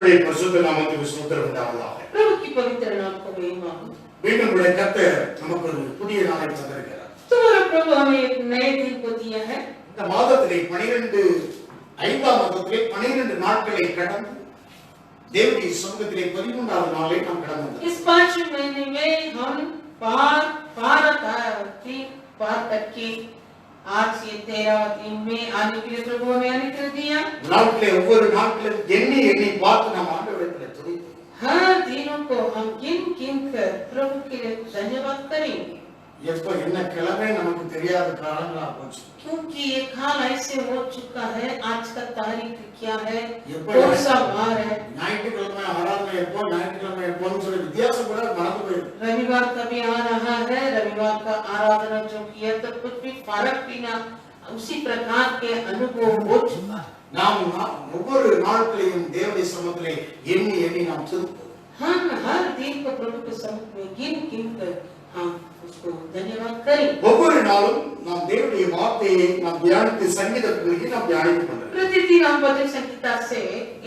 பரிசுத்த நாமத்துக்கு ஸ்தோத்திரம் உண்டாவதாக. प्रभु की पवित्र नाम को महिमा हो। மீண்டும் கூட கர்த்தர் நமக்கு ஒரு புதிய நாளை தந்திருக்கிறார். तुम्हारा प्रभु हमें एक नए दिन को दिया है। இந்த மாதத்திலே 5ஆம் மாதத்திலே 12 நாட்களை கடந்து தேவனுடைய சமூகத்திலே 13வது நாளை நாம் கடந்தோம். इस 5 महीने में हम पार करके आज ये 13वां दिन में आने के लिए प्रभु हमें अनुग्रह दिया। நாட்களே ஒவ்வொரு நாட்களும் எண்ணி பார்த்து நாம் ஆண்டவரிடத்தில் துதிப்போம். हर दिनों को हम गिन कर प्रभु के लिए धन्यवाद करेंगे। எப்போ என்ன கிழமை நமக்கு தெரியாத காலங்களா போச்சு. क्योंकि ये काल ऐसे हो चुका है। आज का तारीख क्या है, कौन सा वार है, ஞாயிற்றுக்கிழமை ஆராதனை எப்போ, ஞாயிற்றுக்கிழமை எப்போன்னு சொல்லி வித்தியாசம் கூட மறந்து போயிருக்கு. रविवार कभी आ रहा है, रविवार का आराधना जो किया तो कुछ भी फर्क भी ना उसी प्रकार के अनुभव हो चुका है। நாம் ஒவ்வொரு நாட்களையும் தேவனுடைய சமூகத்திலே எண்ணி நாம் துதிப்போம். हम हर दिन को प्रभु के समुख में गिन कर हम उसको धन्यवाद करें। ஒவ்வொரு நாளும் நாம் தேவனுடைய வார்த்தையை நாம் தியானித்து சங்கீதத்தை நாம் தியானித்துக் கொண்டிருக்கிறோம். प्रतिदिन हम वचन संहिता से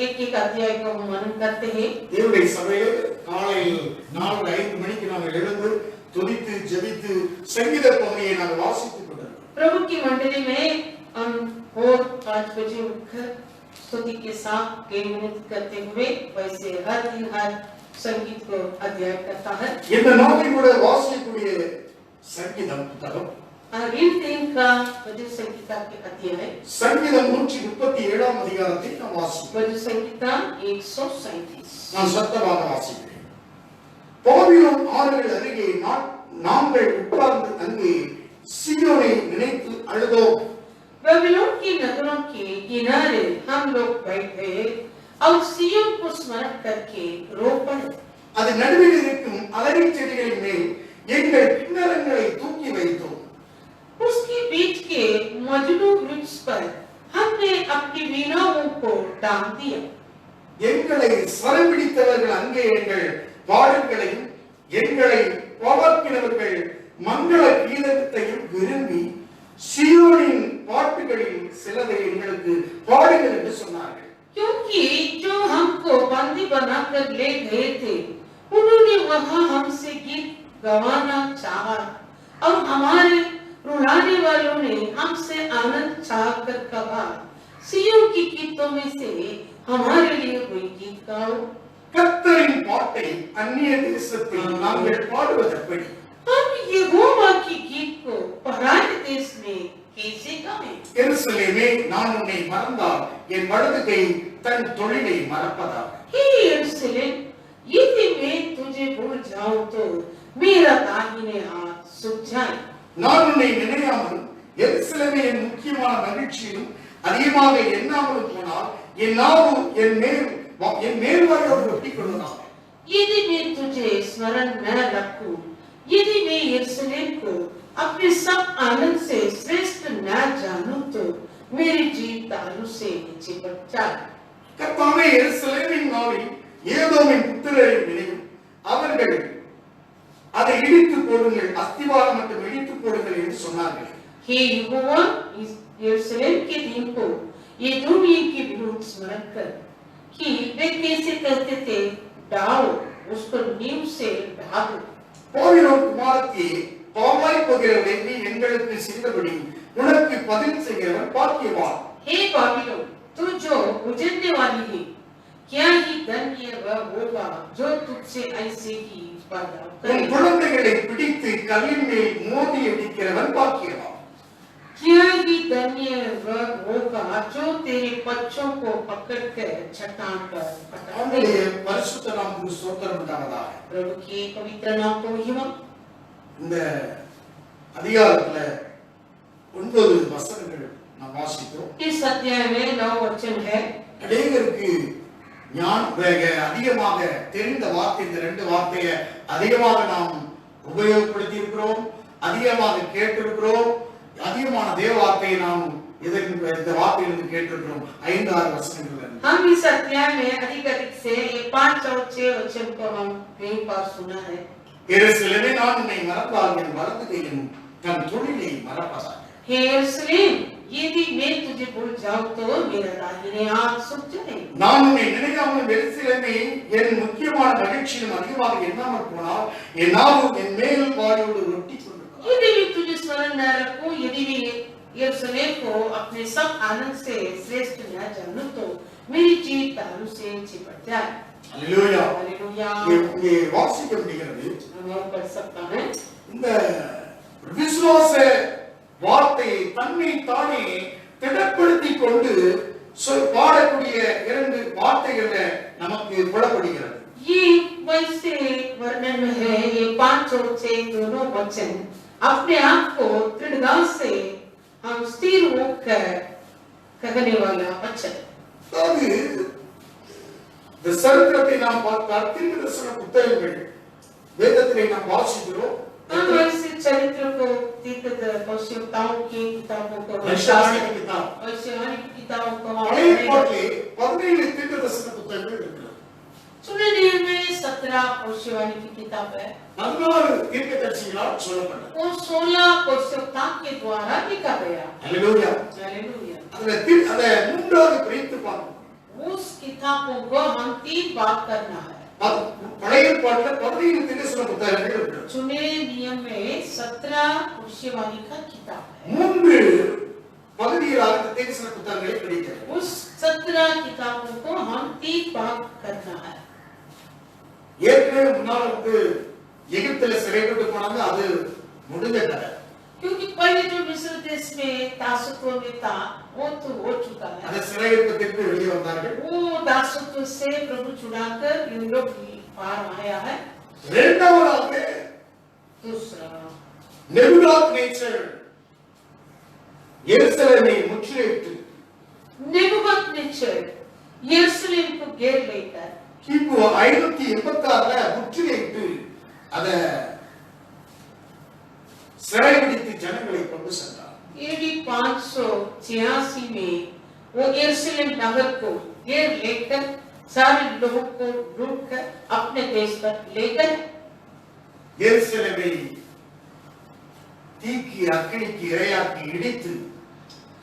एक अध्याय को मनन करते हैं। தேவனுடைய சபையில் காலையில் 4:05 மணிக்கு நாம் எழுந்து துதித்து ஜெபித்து சங்கீத பகுதியை நாம் வாசித்துக் கொண்டிருக்கிறோம். प्रभु की मंडली में हम भोर 5 बजे उठकर स्तुति के साथ गिनती करते हुए वैसे हर दिन हर संगीत को अध्ययन करता है। இந்த நாளில் கூட வாசிக்கக்கூடிய சங்கீதம் புத்தகம் और इन दिन का वचन संहिता के अध्याय சங்கீதம் 137ஆம் அதிகாரத்தை நாம் வாசிப்போம். वचन संहिता 137। நான் சத்தமாக வாசிக்கிறேன். பாபிலோன் ஆறுகள் அருகே நாங்கள் உட்கார்ந்து அங்கே சீயோனை நினைத்து அழுதோம். बेबीलोन की नगरों के किनारे हम लोग बैठे और सिय्योन को स्मरण करके रो पड़े। அது நடுவில் இருக்கும் அலரி செடிகளின் மேல் எங்கள் கிண்ணறங்களை தூக்கி வைத்தோம். उसके बीच के मजनू वृक्ष पर हमने अपनी वीणाओं को टांग दिया। எங்களை ஸ்வரம் பிடித்தவர்கள் அங்கே எங்கள் பாடல்களையும் எங்களை பாவாக்கினவர்கள் மங்கள கீதத்தையும் விரும்பி சீயோனின் பாட்டுகளில் சிலதை எங்களுக்கு பாடுங்கள் என்று சொன்னார்கள். क्योंकि जो हमको बंदी बनाकर ले गए थे उन्होंने वहां हमसे गीत गवाना चाहा और हमारे रुलाने वालों ने हमसे आनंद चाहकर कहा, सिय्योन की गीतों में से हमारे लिए कोई गीत गाओ। கர்த்தரின் பாட்டை அந்நிய தேசத்தில் நாங்கள் பாடுவதெப்படி? हम यहोवा की गीत को पराये देश में कैसे गाएं? எருசலேமே, நான் உன்னை மறந்தால் என் வலது கை தன் தொழிலை மறப்பதாக. हे यरूशलेम, यदि मैं तुझे भूल जाऊं तो मेरा दाहिने हाथ सूख जाए। நான் உன்னை நினையாமல் எருசலேமே என் முக்கியமான மகிழ்ச்சியும் அதிகமாக எண்ணாமல் போனால் என் நாவு என் மேல்வாயோடு ஒட்டிக் கொள்ளலாம். यदि मैं तुझे स्मरण न रखूं, यदि मैं यरूशलेम को अपने सब आनंद से श्रेष्ठ न जानूं तो मेरी जीभ तालू से नीचे पड़ जाए। கர்த்தாவே, எருசலேமின் நாளில் ஏதோமின் புத்திரரை நினைவும் அவர்கள் அதை இடித்து போடுங்கள், அஸ்திவாரம் மட்டும் இடித்து போடுங்கள் என்று சொன்னார்கள். हे यहोवा, यरूशलेम के दिन को एदोमियों की विरुद्ध स्मरण कर कि वे कैसे कहते थे, डालो उसको नींव से ढा दो। பாபிலோன் குமாரத்தியே, பாவாய் போகிறவளே, நீ எங்களுக்கு செய்தபடி உனக்கு பதில் செய்கிறவன் பாக்கியவான். हे बाबिलोन, तू जो उजड़ने वाली है, क्या ही धन्य वह होगा जो तुझसे ऐसे ही बर्ताव உன் करे। குழந்தைகளை பிடித்து கல்லின் மேல் மோதி அடிக்கிறவன் பாக்கியவான். क्या ही धन्य वह होगा जो तेरे बच्चों को पकड़कर चट्टान पर पटक அவனுடைய दे। பரிசுத்த நாமத்துக்கு ஸ்தோத்திரம் உண்டாவதாக. प्रभु के पवित्र नाम को महिमा। இந்த அதிகாரத்துல 9 வசனங்கள் நாம் வாசிக்கிறோம். इस अध्याय में 9 वचन है। அநேகருக்கு அதிகமாக தெரிந்த வார்த்தை இந்த 2 வார்த்தையை அதிகமாக நாம் உபயோகப்படுத்தி இருக்கிறோம், அதிகமாக கேட்டிருக்கிறோம், அதிகமான தேவ வார்த்தையை நாம் இந்த வார்த்தையிலிருந்து கேட்டிருக்கிறோம். 5-6 வசனங்கள் हम इस अध्याय में अधिक से 5 और 6 वचन को हम कई बार सुना है। எருசலேமே, நான் உன்னை மறந்தால் என் வலது கையும் தன் தொழிலை மறப்பதாக. हे यरूशलेम, यदि मैं तुझे भूल जाऊं तो मेरा दाहिने हाथ सूख जाए। நான் உன்னை நினைக்காமல் எருசலேமை என் முக்கியமான மகிழ்ச்சியிலும் அதிகமாக எண்ணாமல் போனால் என் நாவும் என் மேல் வாயோடு ஒட்டி கொண்டிருக்கும். यदि मैं तुझे स्मरण न रखूं, यदि मैं यरूशलेम को अपने सब आनंद से श्रेष्ठ न जानूं तो मेरी जीभ दारू से चिपट जाए। அல்லேலூயா. हालेलुया। இங்கே வாசிக்க முடிகிறது. हम पढ़ सकता है இந்த விசுவாச வார்த்தையை தன்னை தானே திடப்படுத்திக் கொண்டு பாடக்கூடிய இரண்டு வார்த்தைகள் நமக்கு புலப்படுகிறது. ये वैसे वर्णन में है, ये 5 और 6 दोनों वचन अपने आप को दृढ़ता से हम स्थिर होकर कहने वाला वचन। அதாவது இந்த சரித்திரத்தை நாம் பார்த்தால் தீர்க்கதரிசன புத்தகங்கள் வேதத்திலே நாம் வாசிக்கிறோம். हम ऐसे चरित्र को भविष्यवक्ताओं की किताबों को भविष्यवाणी की किताब भविष्यवाणी की किताबों को பழைய ஏற்பாட்டிலே 17 தீர்க்கதரிசன புத்தகங்கள் இருக்கிறது. सुने नियम में 17 भविष्यवाणी की किताब है। 14 தீர்க்கதரிசிகளால் சொல்லப்பட்டது. वो 16 भविष्यवक्ताओं के द्वारा लिखा गया। அல்லேலூயா. हालेलुया। அத மூன்றாவது பிரித்து பார்க்கணும். उस किताबों को हम 3 भाग करना है। பழைய ஏற்பாட்டில் 17 தீர்க்கதரிசன புத்தகங்கள் இருக்கிறது. चुने नियम में 17 भविष्यवाणी का किताब है। 3 பகுதிகளாக தீர்க்கதரிசன புத்தகங்களை பிரிக்கிறது. उस 17 किताबों को हम 3 भाग करना है। ஏற்கனவே முன்னால எகிப்தில சிறைப்பட்டு போனாங்க, அது முடிஞ்ச கதை. क्योंकि पहले जो मिस्र देश में दासत्व में था वो तो हो चुका है। அந்த சிறையிருப்பிலிருந்து வெளியே வந்தார்கள். वो दासत्व से प्रभु छुड़ाकर इन लोग पार आया है। இரண்டாவதாக दूसरा நேபுகாத்நேச்சர் எருசலேமை முற்றுகையிட்டு नेबूकदनेस्सर यरूशलेम को घेर लेकर கிமு 586ல முற்றுகையிட்டு அத சிறைபிடித்து ஜனங்களை கொண்டு சென்றார். AD 586 में वो यरूशलेम नगर को घेर लेकर सारे लोगों को लूटकर अपने देश पर लेकर எருசலேமை தீக்கு அக்கினிக்கு இரையாக்கி இடித்து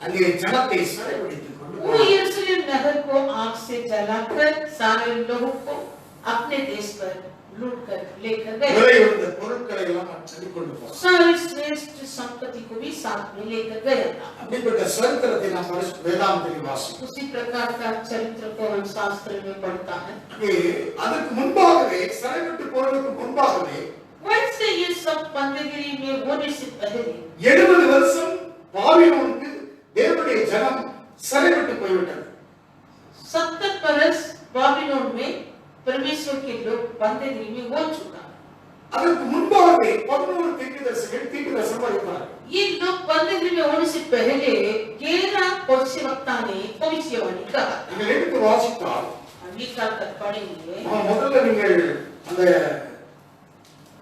அங்கே ஜனத்தை சிறைபிடித்துக் கொண்டு वो यरूशलेम नगर को आग से जलाकर सारे लोगों को अपने देश पर लूटकर लेकर गए। விலையுள்ள பொருட்களை எல்லாம் அள்ளி கொண்டு போனார். सारे श्रेष्ठ संपत्ति को भी साथ में लेकर गया था। அப்படிப்பட்ட சரித்திரத்தை நாம் வேதாந்தத்தில் வாசிக்கிறோம். उसी प्रकार का चरित्र को हम शास्त्र में पढ़ता है। அதற்கு முன்பாகவே சிறைவிட்டு போறதுக்கு முன்பாகவே वैसे ये सब बंदगी में होने से पहले 70 வருஷம் பாபிலோனுக்கு தேவனுடைய ஜனம் சிறைவிட்டு போய்விட்டது. 70 बरस बाबिलोन में परमेश्वर के लोग बंदगी में हो चुका। அதற்கு முன்பாகவே 11 தீர்க்கதரிசிகள் தீர்க்கதரிசனம் அறிவித்தார்கள். ये लोग बंदगी में होने से पहले 11 भविष्यवक्ता ने भविष्यवाणी कहा। நீங்கள் எடுத்து வாசித்தால் अभी कल तक पढ़ेंगे। முதல்ல நீங்கள் அந்த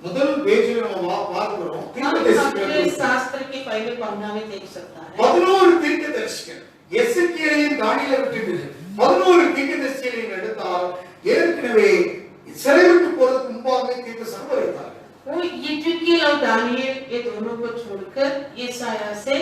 முதல் பேஜில் நம்ம பார்க்கிறோம் अपने शास्त्र के पहले पन्ना में देख सकता है। 11 தீர்க்கதரிசிகள் எசேக்கியேலையும் தானியேலை விட்டு 11 தீர்க்கதரிசிகளை எடுத்தால் ஏற்கனவே சிறைவிட்டு போறதுக்கு முன்பாகவே தீர்க்கதரிசனம் அறிவித்தார்கள். वो यिर्मयाह और दानियेल ये दोनों को छोड़कर यशायाह से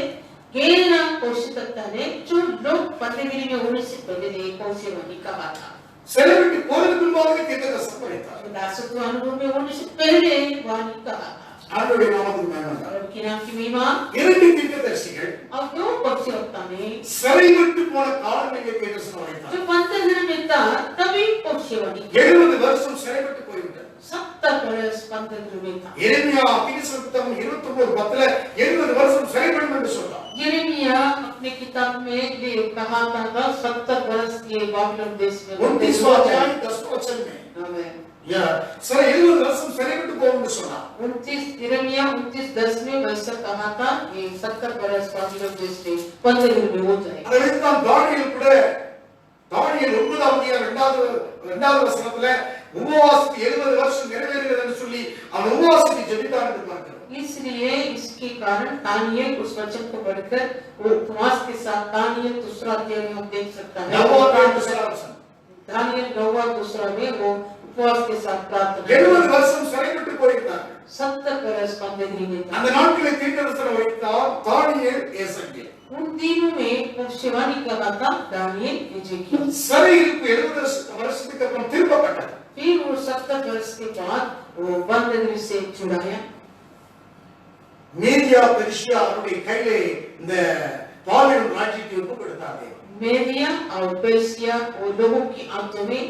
11 भविष्यवक्ता ने जो लोग बंदगी में होने से पहले भविष्यवाणी कहा था। சிறைவிட்டு போறதுக்கு முன்பாகவே தீர்க்கதரிசனம் அறிவித்தார்கள். दासत्व अनुभव में होने से पहले वाणी कहा था। ஆண்டவருடைய நாமத்துக்கு மகிமை உண்டாகட்டும். और की नाम की महिमा। 2 தீர்க்கதரிசிகள் और 2 भविष्यवक्ता ने சிறைவிட்டு போன காலங்களிலே தீர்க்கதரிசனம் जो அறிவித்தார்கள். बंदगी में था तभी भविष्यवाणी 70 வருஷம் சிறைவிட்டு போய்விட்டது. 70 बरस बंदगी में था। எரேமியா தீர்க்கதரிசன புத்தகம் 29:10ல 70 வருஷம் சிறைப்படும் என்று சொல்றார். यिर्मयाह अपने किताब में ये कहा था 70 बरस ये बाबिलोन देश में 29वां अध्याय 10वां वचन में आमेन। या सर 70 வருஷம் சிறைவிட்டு போகும்னு சொன்னார். 29 यिर्मयाह 29:10 में वैसा कहा था ये 70 बरस बाबिलोन देश में बंदगी में हो जाएगा। அதை வைத்து தான் தானியேல் கூட தானியேல் 9ஆம் அதிகாரம் 2வது வசனத்துல உபவாசம் 70 வருஷம் நிறைவேறுகிறது என்று சொல்லி அவன் உபவாசத்தை ஜெபித்தான் என்று பார்க்கிறோம். इसलिए इसके कारण दानियेल उस वचन को पढ़कर वो उपवास के साथ दानियेल दूसरा अध्याय में हम देख सकता है। दानियेल 9वां दूसरा में वो उपवास के साथ प्रार्थना 70 வருஷம் சிறைவிட்டு போயிருந்தார்கள். 70 बरस बंदगी में था। அந்த நாட்களில் தீர்க்கதரிசனம் உரைத்தார் தானியேல் எசேக்கியேல். उन दिनों में भविष्यवाणी करा था दानियेल एजेकियल। சிறையிருப்பு 70 வருஷத்துக்கு அப்புறம் திருப்பப்பட்டது. फिर वो 70 वर्ष के बाद वो बंदगी से छुड़ाया। மீதியா பெர்ஷியா அவருடைய கையிலே இந்த பாபிலோன் ராஜ்யத்தை ஒப்பு கொடுத்தார்கள். मेदिया और पर्सिया वो लोगों की हाथों में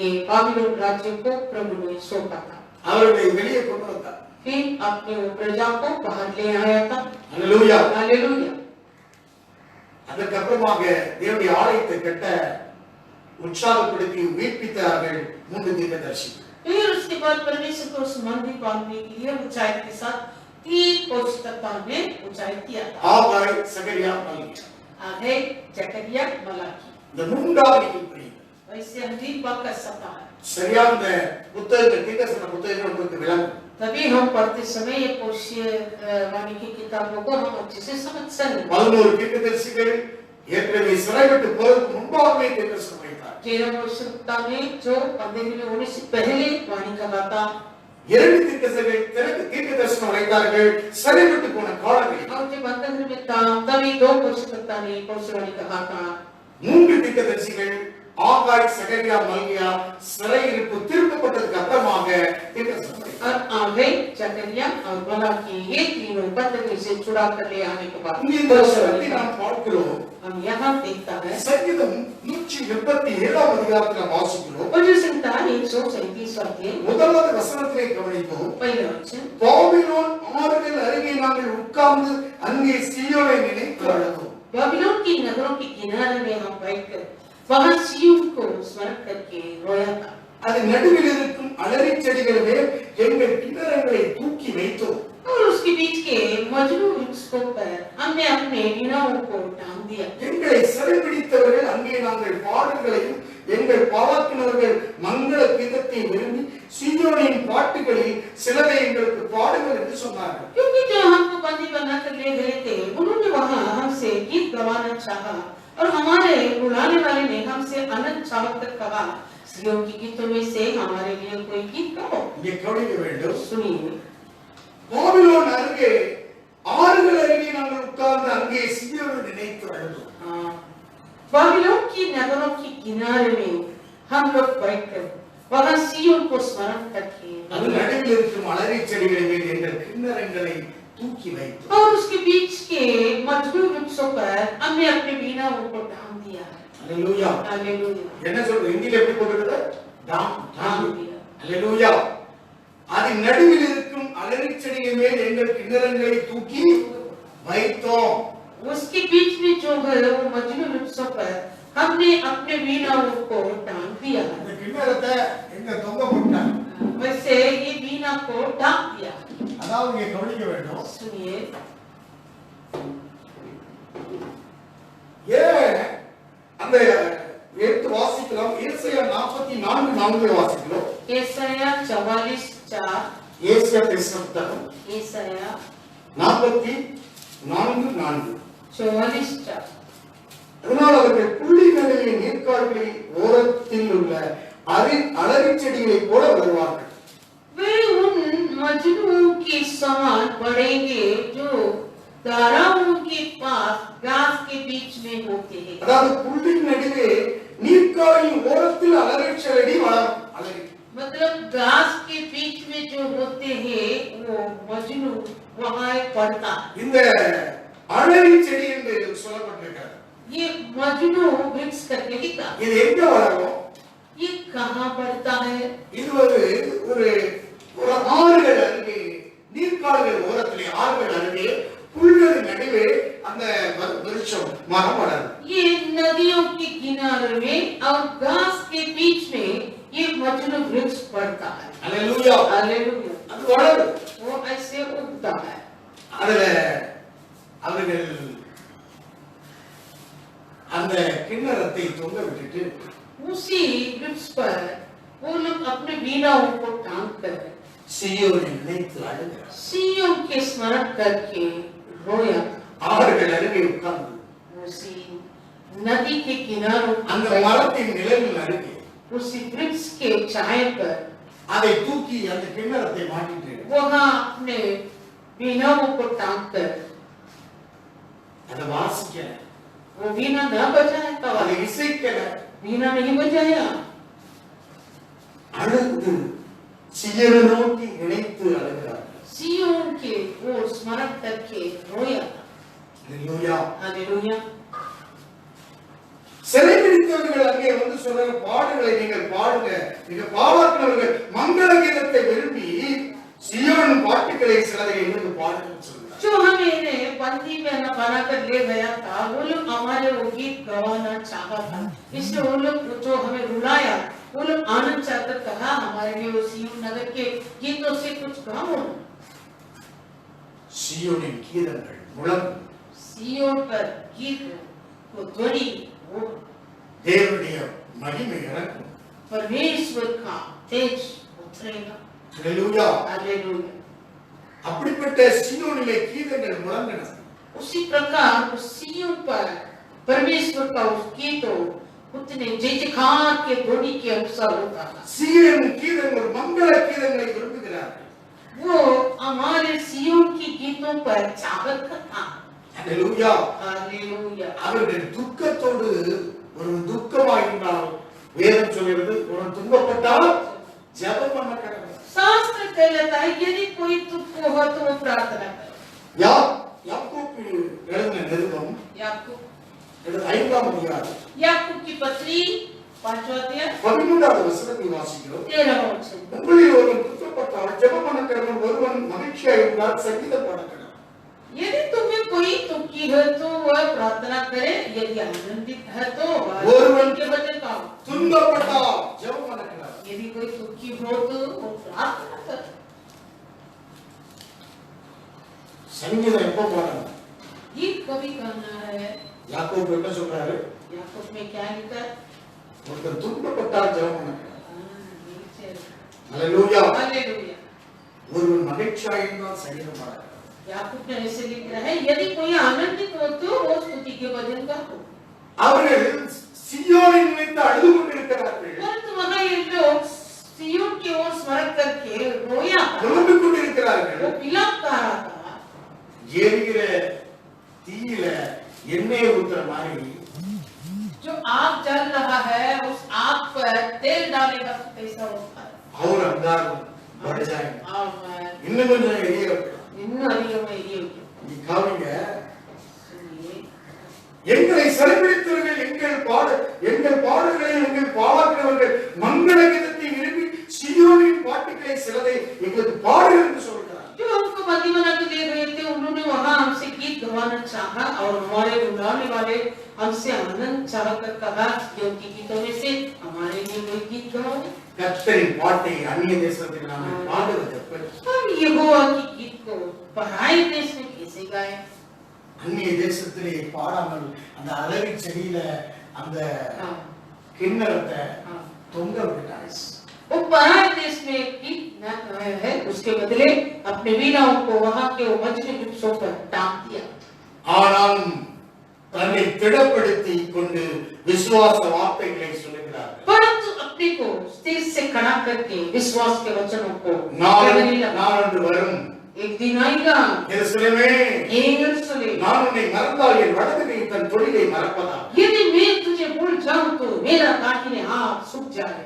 ये बाबिलोन राज्य को प्रभु ने सौंपा था। அவர்களை வெளியே கொண்டு வந்தார். फिर अपने प्रजा को बाहर ले आया था। ஹalleluya. हालेलुया। அதற்கு அப்புறமாக தேவனுடைய ஆலயத்தை கட்ட உற்சாகப்படுத்தி உயிர்ப்பித்தார்கள் 3 தீர்க்கதரிசிகள். फिर उसके बाद परमेश्वर को उस मंदिर बांधने के लिए ऊंचाई के साथ 3 पवित्रता ने ऊंचाई किया था। ஆகாய், சகரியா, மல்கியா. आगे जकरिया मलाकी। இந்த மூன்றாவது நீங்கள் புரியுது. वैसे हम 3 बात कर सकता है। சரியா இந்த புத்தகங்கள் தீர்க்கதரிசன புத்தகங்கள் உங்களுக்கு விளங்கும். तभी हम पढ़ते समय ये भविष्यवाणी की किताबों को हम अच्छे से समझ सकें। 11 தீர்க்கதரிசிகள் ஏற்கனவே சிறை விட்டு போறதுக்கு முன்பாகவே தீர்க்கதரிசனம் உரைத்தார். 13 वर्षता में जो बंदगी में होने से पहले वाणी कहा था। 2 தீர்க்கதரிசிகள் தீர்க்கதரிசனம் உரைத்தார்கள் சிறை விட்டு போன காலங்களில். और जो बंदगी में था तभी 2 वर्षता ने भविष्यवाणी कहा था। 3 தீர்க்கதரிசிகள் ஆகாய், சகரியா, மல்கியா சிறையிருப்பு திருப்பப்பட்டதுக்கு அப்புறமாக தீர்க்கதரிசனம் உரைத்தார். और आगे जकरिया और मलाकी ये तीनों बंदगी से छुड़ा कर ले आने के बाद இந்த வசனத்தை நாம் பார்க்கிறோம். हम यहाँ देखता है சங்கீதம் 187 அதிகாரத்தில் வாசிக்கிறோம். वचन संहिता 137 वाक्य முதலாவது வசனத்திலே கவனித்தோம். पहला वचन। பாபிலோன் ஆறுகள் அருகே நாங்கள் உட்கார்ந்து அங்கே சீயோனை நினைத்து அழுதோம். बाबिलोन की नगरों के किनारे में हम बैठकर वहां सिय्योन को स्मरण करके रोया था। அது நடுவில் இருக்கும் அலரி செடிகள் மேல் எங்கள் கிண்ணறங்களை தூக்கி வைத்தோம். और उसके बीच के मजनू वृक्षों पर हमने अपने वीणाओं को टांग दिया। எங்களை சிறைபிடித்தவர்கள் அங்கே நாங்கள் பாடல்களையும் எங்கள் பாவாக்கினவர்கள் மங்கள கீதத்தை விரும்பி சீயோனின் பாட்டுகளில் சிலரை எங்களுக்கு பாடுங்கள் என்று சொன்னார்கள். क्योंकि जो हमको बंदी बनाकर ले गए थे उन्होंने वहां हमसे गीत गवाना चाहा और हमारे बुलाने वाले ने हमसे अनंत चाहत तक कहा सिय्योन की गीतों में से हमारे लिए कोई गीत गाओ। இங்கே கவனிக்க வேண்டும். सुनिए। பாபிலோன் அருகே ஆறுகள் அருகே நாங்கள் உட்கார்ந்து அங்கே சீயோனை நினைத்து அழுதோம். बाबिलोन की नगरों के किनारे में हम लोग बैठकर वहां सिय्योन को स्मरण करके அது நடுவில் இருக்கும் அலரி செடிகள் மேல் எங்கள் கிண்ணறங்களை தூக்கி வைத்தோம். और उसके बीच के मजनू वृक्षों पर हमने अपने वीणाओं को टांग दिया है। ஹalleluya. हालेलुया। என்ன சொல்றது? இங்கிலீஷ்ல எப்படி போட்டுருக்குது? டாம் टांग டாம். दिया। ஹalleluya. அது நடுவில் இருக்கும் அலரி செடிகள் மேல் எங்கள் கிண்ணறங்களை தூக்கி வைத்தோம். उसके बीच में जो है वो मजनू वृक्षों पर हमने अपने वीणाओं को टांग दिया है। இந்த கிண்ணறத்தை எங்க தொங்க போட்டாங்க. वैसे ये वीणा को टांग दिया। அதாவது இங்க கவனிக்க வேண்டும். सुनिए। ஏன் அந்த எடுத்து வாசிக்கலாம். ஏசாயா 44:4 வாசிக்கலாம். ஏசாயா 44:4 ஏசாயா பேசின புத்தகம் ஏசாயா 44:4. 44:4 அதனால் அவர்கள் புள்ளி நடுவே நீர்க்கால்களில் ஓரத்தில் உள்ள அலரி செடிகளைப் போல வருவார்கள். वे उन मजनूओं के समान बढ़ेंगे जो धाराओं के पास घास के बीच में होते हैं। அதாவது புள்ளி நடுவே நீர்க்காலின் ஓரத்தில் அலரி செடி வளரும். அலரி मतलब घास के बीच में जो होते हैं वो मजनू वहां पड़ता है। இந்த அலரி செடி என்று சொல்லப்பட்டிருக்கிறது. ये मजनू वृक्ष करके लिखा। இது எங்க வளரும்? ये कहाँ पड़ता है? இது ஒரு ஆறுகள் அருகே நீர்க்கால்கள் ஓரத்திலே ஆறுகள் அருகே புல்கள் நடுவே அந்த விருட்சம் மரம் வளரும். ये नदियों के किनारे में और घास के बीच में ये मजनू वृक्ष पड़ता है। ஹalleluya. हालेलुया। அது வளரும். वो ऐसे उगता है। அதுல அவர்கள் அந்த கிண்ணறத்தை தொங்க விட்டுட்டு उसी वृक्ष पर वो लोग अपने वीणाओं को टांग कर சீயோனை நினைத்து அழுகிறார். सिय्योन के स्मरण करके रोया। அவர்கள் அருகே உட்கார்ந்து उसी नदी के किनारों அந்த மரத்தின் நிழலில் அருகே उसी वृक्ष के छाया पर அதை தூக்கி அந்த கிண்ணறத்தை மாட்டிட்டு वहां अपने वीणाओं को टांग कर அதை வாசிக்கல, वो वीणा न बजाया था, அதை இசைக்கல, वीणा नहीं बजाया, அழுது சியனை நோக்கி இணைத்து அழுகிறார். सिय्योन के वो स्मरण करके रोया। ஹalleluya. हालेलुया। சிறைபிடித்தவர்கள் அங்கே வந்து சொல்ற பாடல்களை நீங்கள் பாடுங்க, நீங்க பாவாக்கிறவர்கள் மங்கள கீதத்தை விரும்பி சியோன் பாட்டுகளை சிலதை எங்களுக்கு பாடுங்கன்னு சொல்றாங்க. जो हमें बंदी में न बनाकर ले गया था, वो लोग हमारे वो गीत गवाना चाहा था, इसलिए वो लोग जो हमें रुलाया, वो लोग आनंद चाहकर कहा हमारे लिए वो सिय्योन नगर के गीतों से कुछ गाओ। சியோனின் கீதங்கள் முழங்கும், सिय्योन पर गीत को ध्वनि हो, தேவனுடைய மகிமை இறங்கும். परमेश्वर का तेज उतरेगा। ஹalleluya. हालेलुया। அப்படிப்பட்ட சியோனிலே கீதங்கள் முழங்கின. उसी प्रकार उस सिय्योन पर परमेश्वर का उस गीतों उतने जयजयकार के ध्वनि के अनुसार होता था। சியோன் கீதங்கள் மங்கள கீதங்களை விரும்புகிறார்கள். वो हमारे सिय्योन की गीतों पर चाहत था। ஹalleluya. हालेलुया। அவர்கள் துக்கத்தோடு ஒரு துக்கமாயிருந்தால் வேதம் சொல்கிறது ஒரு துன்பப்பட்டால் ஜெபம் பண்ண கடவுள். शास्त्र कहता है यदि कोई दुख हो तो वो प्रार्थना करे। யாக்கோபு எழுதின நிருபம் याकूब 5ஆம் அதிகாரம் याकूब की पत्री 5वां अध्याय 13வது வசனத்தை வாசிக்கிறோம். 13वां वचन। உங்களில் ஒருவன் துக்கப்பட்டால் ஜெபம் பண்ண கடவுள், ஒருவன் மகிழ்ச்சியாக இருந்தால் சங்கீதம் பாட கடவுள். यदि तुम्हें कोई दुखी है तो वह प्रार्थना करे, यदि आनंदित है तो ஒருவன் के वचन गाओ। துன்பப்பட்டால் ஜெபம் பண்ண கடவுள். यदि कोई दुखी हो तो वो प्रार्थना करे। சங்கீதம் எப்போ பாடணும்? गीत कभी गाना है। யாக்கோபு என்ன சொல்றாரு? याकूब में क्या लिखा है? ஒருத்தன் துன்பப்பட்டால் ஜெபம் பண்ண கடவுள். नीचे। ஹalleluya. हालेलुया। ஒருவன் மகிழ்ச்சியாக இருந்தால் சங்கீதம் பாட கடவுள். याकूब ने ऐसे लिख रहा है, यदि कोई आनंदित हो तो वो स्तुति के भजन गाओ। அவர்கள் சியோனை நினைத்து அழுது கொண்டிருக்கிறார்கள், परंतु वहां ये लोग सिय्योन की ओर स्मरण करके रोया था, புலம்பிக் கொண்டிருக்கிறார்கள். वो विलाप कर रहा था। எரிகிற தீயில எண்ணெய் ஊத்துற மாதிரி जो आग जल रहा है उस आग पर तेल डालेगा तो कैसा होता है? அவர் அங்காரம் बढ़ आमेन। இன்னும் கொஞ்சம் எரிய வைக்கலாம். இன்னும் அதிகமா எரியும்। நீ காவிங்க, सुनिए। எங்களை சிறைபிடித்தவர்கள் எங்கள் பாடல்களை எங்கள் பாடாக்கிறவர்கள் மங்கள கீதத்தை விரும்பி சியோனின் பாட்டுகளை சிலதை எங்களுக்கு பாடுங்கள் என்று சொல்கிறார். जो हमको बंदी बना के ले गए थे, उन्होंने वहां हमसे गीत गवाना चाहा और हमारे रुलाने वाले हमसे आनंद चाह कर कहा कि उनके गीतों में से हमारे लिए कोई गीत गाओ। கர்த்தரின் பாட்டை அந்நிய தேசத்தில் நாம் பாடுவது எப்படி? हम यहोवा की गीत को पराए देश में कैसे गाएं? அந்நிய தேசத்திலே பாடாமல் அந்த அலரி செடியில அந்த हाँ, கிண்ணறத்தை हाँ। தொங்க விட்டாங்க. वो पराए देश में गीत न गाया है, उसके बदले अपने वीणाओं को वहां के मजबूत वृक्षों पर टांग दिया। ஆனாலும் தன்னை திடப்படுத்தி கொண்டு விசுவாச வார்த்தைகளை சொல்லுகிறார். परंतु अपने को स्थिर से खड़ा करके विश्वास के वचनों को நாளொன்று வரும், एक दिन आएगा, எருசலேமே, यरूशलेम, நான் உன்னை மறந்தால் என் வலது கை தன் தொழிலை மறப்பதா? यदि मैं तुझे भूल जाऊं तो मेरा दाहिने हाथ सूख जाए।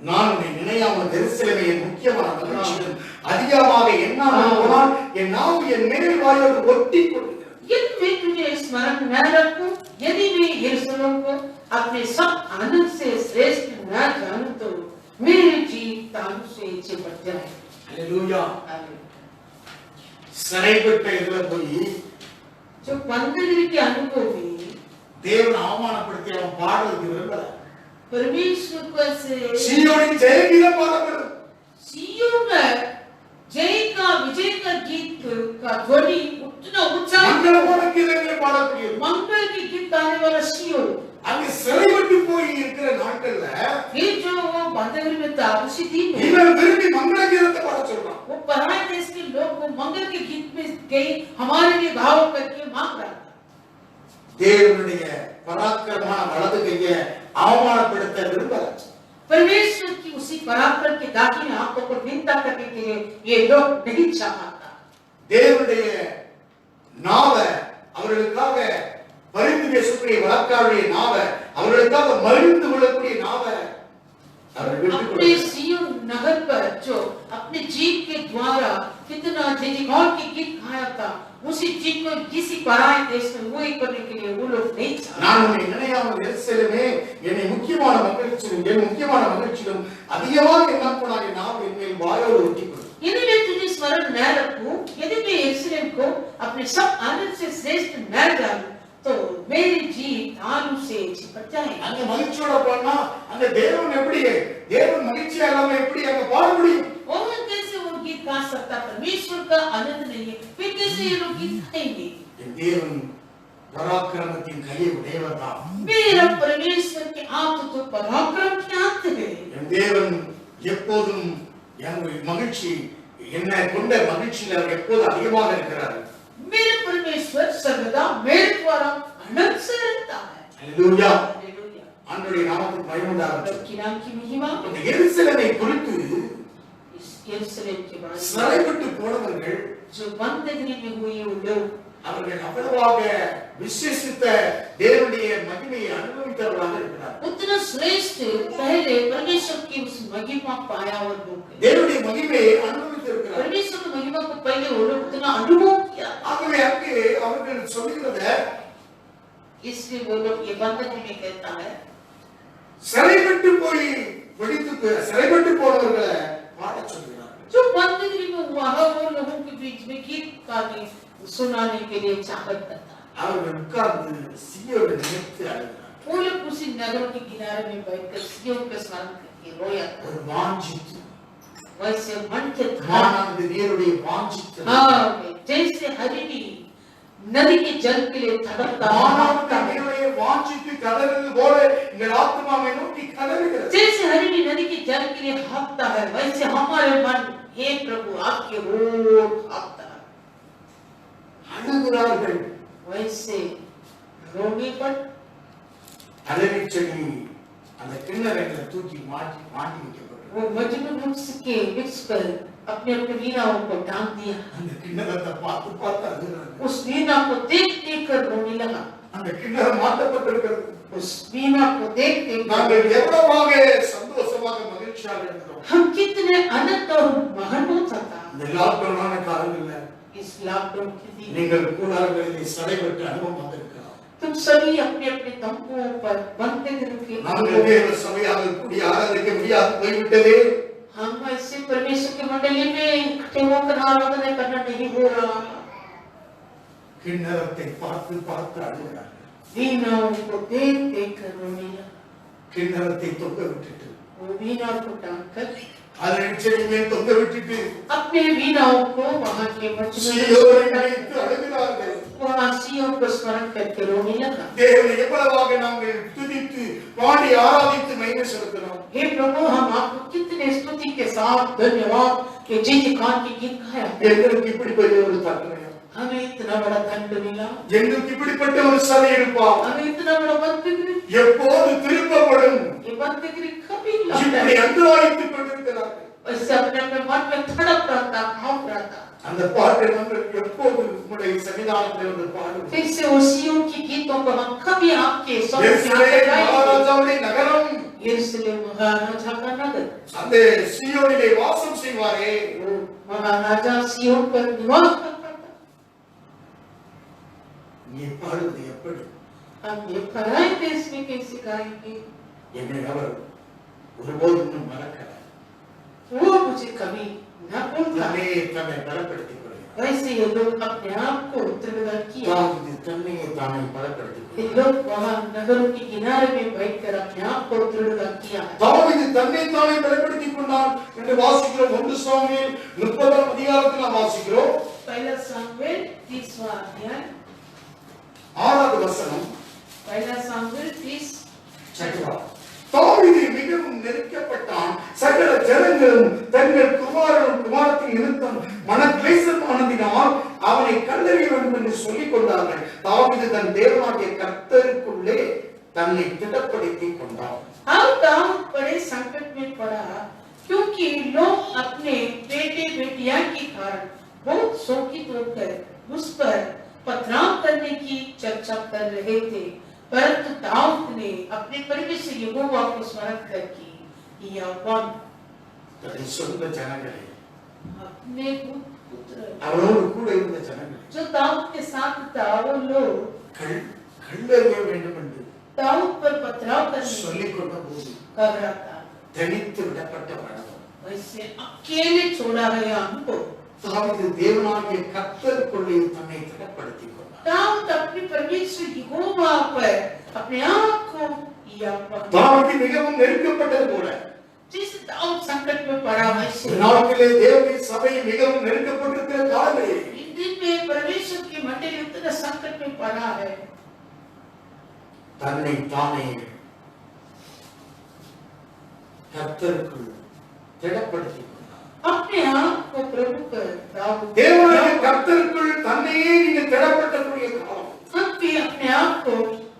நான் உன்னை நினையாமல் எருசலேமே என் முக்கியமான மகிழ்ச்சியும் அதிகமாக எண்ணாமல் போனால் என் நாவு என் மேல் வாயோடு ஒட்டி கொள்கிறது. यदि मैं तुझे स्मरण न रखूं, यदि मैं यरूशलेम को अपने सब आनंद से श्रेष्ठ न जानूं तो मेरी जीव तालू से चिपट जाए। ஹalleluya. சிறைப்பட்ட இதுல போய் जो बंदगी के अनुभव में தேவனை அவமானப்படுத்தி அவன் பாடுறதுக்கு விரும்பல. परमेश्वर को ऐसे சீயோனின் ஜெயகீதம் பாடப்படும். सिय्योन में जय का विजय का गीत का ध्वनि उतना ऊंचा மங்களமான கீதங்களை பாடக்கூடியது. मंगल के गीत गाने वाला सिय्योन। அங்க சிறைப்பட்டு போய் இருக்கிற நாட்கள்ல ये जो वो बंदगी में था उसी दिन में இவன் விரும்பி மங்கள கீதத்தை பாட சொல்றான். वो पराए देश के लोग वो मंगल के गीत में गए हमारे लिए गाओ करके मांग रहा था। தேவனுடைய பராக்கிரமமான வலது கையை அவமானப்படுத்த விரும்பல. परमेश्वर की उसी पराक्रम के दाहिने हाथों को निंदा करने के लिए ये लोग नहीं चाहता। தேவனுடைய நாவ அவர்களுக்காக பரிந்து பேசக்கூடிய வழக்காளுடைய நாவ அவர்களுக்காக மகிழ்ந்து கொள்ளக்கூடிய நாவ अपने सियोन नगर पर जो अपने जीव के द्वारा कितना जयजयकार के गीत गाया था, उसी जीव को किसी पराये देश में वही करने के लिए वो लोग नहीं चाहते। நான் உன்னை நினையாமல் எருசலேமே என்னை முக்கியமான மகிழ்ச்சியிலும் என் முக்கியமான மகிழ்ச்சியிலும் அதிகமாக எண்ணப்படாத நாவ என் மேல் வாயோடு ஒட்டிக்கொள்। यदि मैं तुझे स्मरण न रखूं, यदि मैं यरूशलेम को अपने सब आनंद से श्रेष्ठ न जानूं, तो मेरी जीव तालू से चिपट जाएगी। அங்க மகிழ்ச்சியோட பாடினா அந்த தேவன் எப்படி தேவன் மகிழ்ச்சியா இல்லாம எப்படி அங்க பாட முடியும்? और कैसे वो गीत गा सकता? परमेश्वर का आनंद नहीं है, फिर कैसे ये लोग गीत गाएंगे? என் தேவன் பராக்கிரமத்தின் கையை உடையவர்தான்। मेरा परमेश्वर के हाथ तो पराक्रम के हाथ है। என் தேவன் எப்போதும் என் மகிழ்ச்சி என்னை கொண்ட மகிழ்ச்சியில் அவர் எப்போதும் அதிகமாக இருக்கிறார்। मेरे परमेश्वर सर्वदा मेरे द्वारा आनंद से रहता है। Hallelujah, hallelujah. ஆண்டவருடைய நாமத்துக்கு மகிமை உண்டாகட்டும்। की नाम की महिमा। இந்த எருசலேமை குறித்து इस यरूशलेम के बारे में சிறைப்பட்டு போனவர்கள் जो बंदगी में हुए वो लोग, அவர்கள் அவ்வளவாக விசேஷித்த தேவனுடைய மகிமையை அனுபவித்தவர்களாக இருக்கிறார்। उतना श्रेष्ठ पहले परमेश्वर की उस महिमा पाया और लोग தேவனுடைய மகிமையை அனுபவித்திருக்கிறார்। परमेश्वर की महिमा को पहले वो लोग उतना अनुभव किया, ஆகவே அங்கே அவர்கள் சொல்லுகிறத इसलिए वो लोग ये बंदगी में कहता है சிறைப்பட்டு போய் சிறைப்பட்டு போனவர்களை பாடச் சொல்கிறார்। जो बंदगी में हुआ है वो लोगों के बीच में गीत गाने सुनाने के लिए चाहत करता है। அவர்கள் உட்கார்ந்து சீயோனை நினைத்து அழுகிறார்। वो लोग उसी नगर के किनारे में बैठकर सियोन का स्मरण करके रोया। ஒரு வாஞ்சித்து वैसे मन के மானானது நீருடைய வாஞ்சித்து जैसे हरिणी नदी के जल के लिए तड़पता மானானது நீருடைய வாஞ்சித்து கதறுவது போல எங்கள் ஆத்மாவை நோக்கி கதறுகிறது। जैसे हरिणी नदी के जल के लिए हाँफता है, वैसे हमारे मन हे प्रभु आपके ओर हाँफता है। அழுகிறார்கள்। वैसे रोने पर அலறி செடி அந்த கிண்ணறங்களை தூக்கி மாட்டி வைக்கப்பட்டது। वो मजनू वृक्ष के वृक्ष पर अपने अपने वीणाओं को टांग दिया। அந்த கிண்ணறத்தை பார்த்து பார்த்து அழுகிறார்கள்। उस वीणा को देख देख कर रोने लगा। அந்த கிண்ணறம் மாட்டப்பட்டிருக்கிறது। उस वीणा को देख देख நாங்கள் எவ்வளவாக சந்தோஷமாக மகிழ்ச்சியாக இருக்கிறோம்। हम कितने आनंद और महान हो सकता। இந்த லாக்டவுனான காலங்கள்ல इस लॉकडाउन के दिन நீங்கள் கூடாரங்களில் சிறைப்பட்டு அனுபவம் வந்திருக்கலாம்। तुम सभी अपने अपने तंबुओं पर बंद करके நாங்கள் தேவ சபையாக கூடி ஆராதிக்க முடியாது போய்விட்டதே। हम ऐसे परमेश्वर की मंडली में इकट्ठे होकर आराधना करना नहीं हो रहा। கிண்ணறத்தை பார்த்து பார்த்து அழுகிறார்கள்। वीणाओं को देख देख कर रोने लगा। கிண்ணறத்தை தொங்க விட்டுட்டு वो वीणा को टांग कर அதன் செடி மேல் தொங்க விட்டுட்டு अपने वीणाओं को वहां के मंच में சீயோனை நினைத்து அழுகிறார்கள்। वहां सियोन को स्मरण करके रोने लगा। தேவனை எவ்வளவாக நாங்கள் துதித்து பாடி ஆராதித்து மகிமை செலுத்தினோம்। हे प्रभु, हम आपको कितने स्तुति के साथ धन्यवाद के जय जयकार के गीत गाया। எங்களுக்கு இப்படி பெரிய ஒரு தண்டனை, हमें इतना बड़ा दंड मिला, எங்களுக்கு இப்படிப்பட்ட ஒரு சரி இருப்பா हमें इतना बड़ा बंदगी, எப்போது திருப்பப்படும் ये बंदगी कभी இப்படி लगता है। அங்கலாய்த்துக் கொண்டிருக்கிறார்கள்। वैसे अपने अपने मन में तड़प रहता, भाव रहता। அந்த பாட்டை நாங்கள் எப்போது உங்களுடைய சன்னிதானத்தில் வந்து பாடுவோம்। फिर से वो सियोन की गीतों को हम कभी आपके सामने எருசலேம் गाएंगे। மகாராஜாவுடைய நகரம், यरूशलेम महाराजा का नगर, அந்த சீயோனிலே வாசம் செய்வாரே, वो महाराजा सियोन पर निवास करता था। நீ பாடுவது எப்படி? हम ये पराए देश में कैसे गाएंगे? என்னை அவர் ஒருபோதும் மறக்கல। वो मुझे कभी न भूलता। தன்னை பலப்படுத்திக் கொள்கிறார்। वैसे ये लोग अपने आप को दृढ़ किया। தாவீது தன்னையே தானே பலப்படுத்திக் ये கொள்கிறார்। लोग वहाँ नगरों के किनारे में बैठकर अपने आप को दृढ़ किया। தாவீது தன்னை தானே பலப்படுத்திக் கொண்டான் என்று வாசிக்கிறோம்। 1 சாமுவேல் 30ஆம் அதிகாரத்தில் நாம் வாசிக்கிறோம்। पहला सामुएल 30वां अध्याय 6வது வசனம்। पहला सामुएल 30 சட்டுவா. தாவீது மிகவும் நெருக்கப்பட்டான். சகல ஜனங்களும் தங்கள் குமாரத்தின் நிமித்தம் மனக்லேசமானதினால் அவனை கல்லெறிய வேண்டும் என்று சொல்லிக் கொண்டார்கள். தாவீது தன் தேவனாகிய கர்த்தருக்குள்ளே தன்னை திடப்படுத்திக் கொண்டான்। अब दाऊद बड़े संकट में पड़ा, क्योंकि आनंदित होकर उस पर पथराव करने की चर्चा कर रहे थे, परंतु दाऊद ने अपने परमेश्वर यहोवा को स्मरण करके यहोवा தன்னுடைய சொந்த ஜனங்களே, अपने पुत्र அவரோடு கூட இருந்த ஜனங்களே, जो दाऊद के साथ था वो लोग கல்லறிய வேண்டும் என்று दाऊद पर पथराव करने சொல்லிக் கொண்ட போது कर रहा था, தனித்து விடப்பட்ட மரணம். वैसे अकेले छोड़ा गया हमको। தாவீது தேவனாகிய கர்த்தருக்குள்ளே தன்னை திடப்படுத்திக் கொண்டார். दाऊद अपने परमेश्वर यहोवा पर अपने आप को यहोवा தாவீது மிகவும் நெருக்கப்பட்டது போல जिस दाऊद संकट में पड़ा वैसे நாட்டிலே தேவனுடைய சபை மிகவும் நெருக்கப்பட்டிருக்கிற காலங்களில் इन दिन में परमेश्वर की मंडली उतना संकट में पड़ा है, தன்னை தானே கர்த்தருக்குள் திடப்படுத்திக் கொண்டார். अपने आप को प्रभु पर दाऊद தேவனாகிய கர்த்தருக்குள் தன்னையே நீங்கள் திடப்படுத்தக்கூடிய காலம். हम भी अपने आप को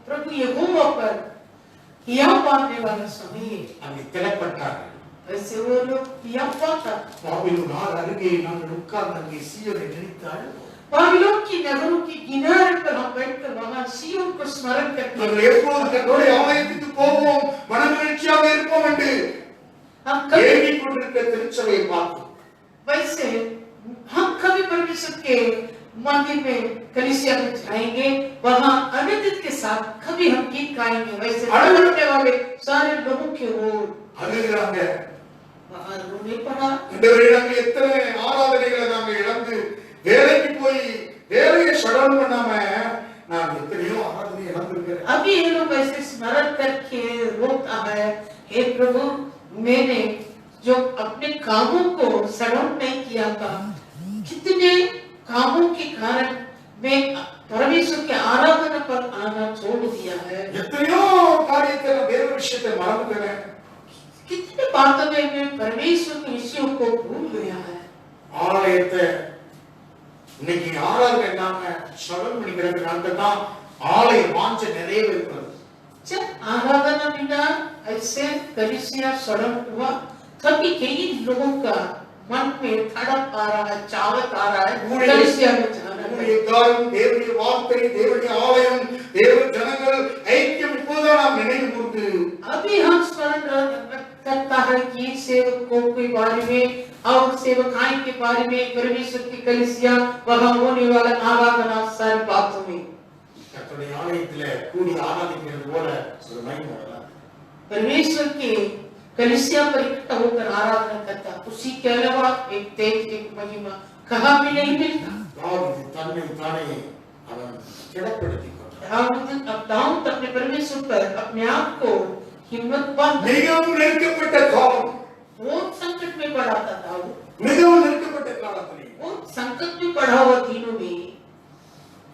प्रभु यहोवा पर हिया पाने वाला समय है। அங்கே திடப்பட்டார்கள். वैसे वो लोग हिया पाता பாபிலோன் நாடு அருகே நாங்கள் உட்கார்ந்து அங்கே சீயோனை நினைத்தால் बाबिलोन की नगरों की किनारे पर हम बैठकर वहां सिय्योन को स्मरण करते நாங்கள் எப்போது கர்த்தருடைய ஆலயத்துக்கு போவோம், மனமகிழ்ச்சியாக இருப்போம் என்று हम कभी ஏங்கிக் கொண்டிருக்கிற திருச்சபையை பார்த்தோம். वैसे हम कभी परमेश्वर के मंदिर में कलीसिया में जाएंगे, वहां आनंद के साथ कभी हम गीत गाएंगे, वैसे करने वाले सारे लोगों के वो அழுகிறாங்க. वहां रोने पड़ा। ஆண்டவரே, நாங்கள் எத்தனை ஆராதனைகளை நாங்கள் இழந்து வேலைக்கு போய் வேலையை ஷடவுன் பண்ணாம நான் எத்தனையோ ஆராதனை இழந்திருக்கிறேன். अभी ये लोग ऐसे स्मरण करके रोता है, हे प्रभु मैंने जो अपने कामों को सड़न नहीं किया था, कितने कामों के कारण मैं परमेश्वर के आराधना पर आना छोड़ दिया है, எத்தனையோ காரியத்தை நான் வேற விஷயத்தை மறந்துட்டேன். कितने बातों में मैं परमेश्वर के विषयों को भूल गया है। ஆலயத்தை இன்னைக்கு ஆராதனை இல்லாம ஷடவுன் பண்ணி கிடக்கிறாங்க தான் ஆலய வாஞ்சை நிறைவேறுகிறது. जब आराधना बिना ऐसे कलीसिया सड़न हुआ, तभी कई लोगों का मन में तड़प आ रहा है, चावत आ रहा है कलीसिया में जाना है। எல்லாரும் தேவனுடைய வார்த்தை, தேவனுடைய ஆலயம், தேவ ஜனங்கள் ஐக்கியம் இப்போதான் நாம் நினைவு கூர்ந்து अभी हम स्मरण करता है कि सेवकों के बारे में और सेवकाई के बारे में, परमेश्वर की कलीसिया वहां होने वाला आराधना सारी बातों में கர்த்தருடைய ஆலயத்திலே கூடி ஆராதிக்கிறது போல ஒரு மகிமை வரலாம். परमेश्वर के कलीसिया पर इकट्ठा होकर आराधना करता, उसी के अलावा एक तेज एक महिमा कहाँ भी नहीं मिलता। தாவீது தன்னை தானே அவன் திடப்படுத்திக் கொண்டான். दाऊद अपने परमेश्वर पर अपने आप को हिम्मत बांध, மிகவும் நெருக்கப்பட்ட காலம், बहुत संकट में पड़ा था दाऊद, மிகவும் நெருக்கப்பட்ட காலத்திலே बहुत संकट में पड़ा हुआ दिनों में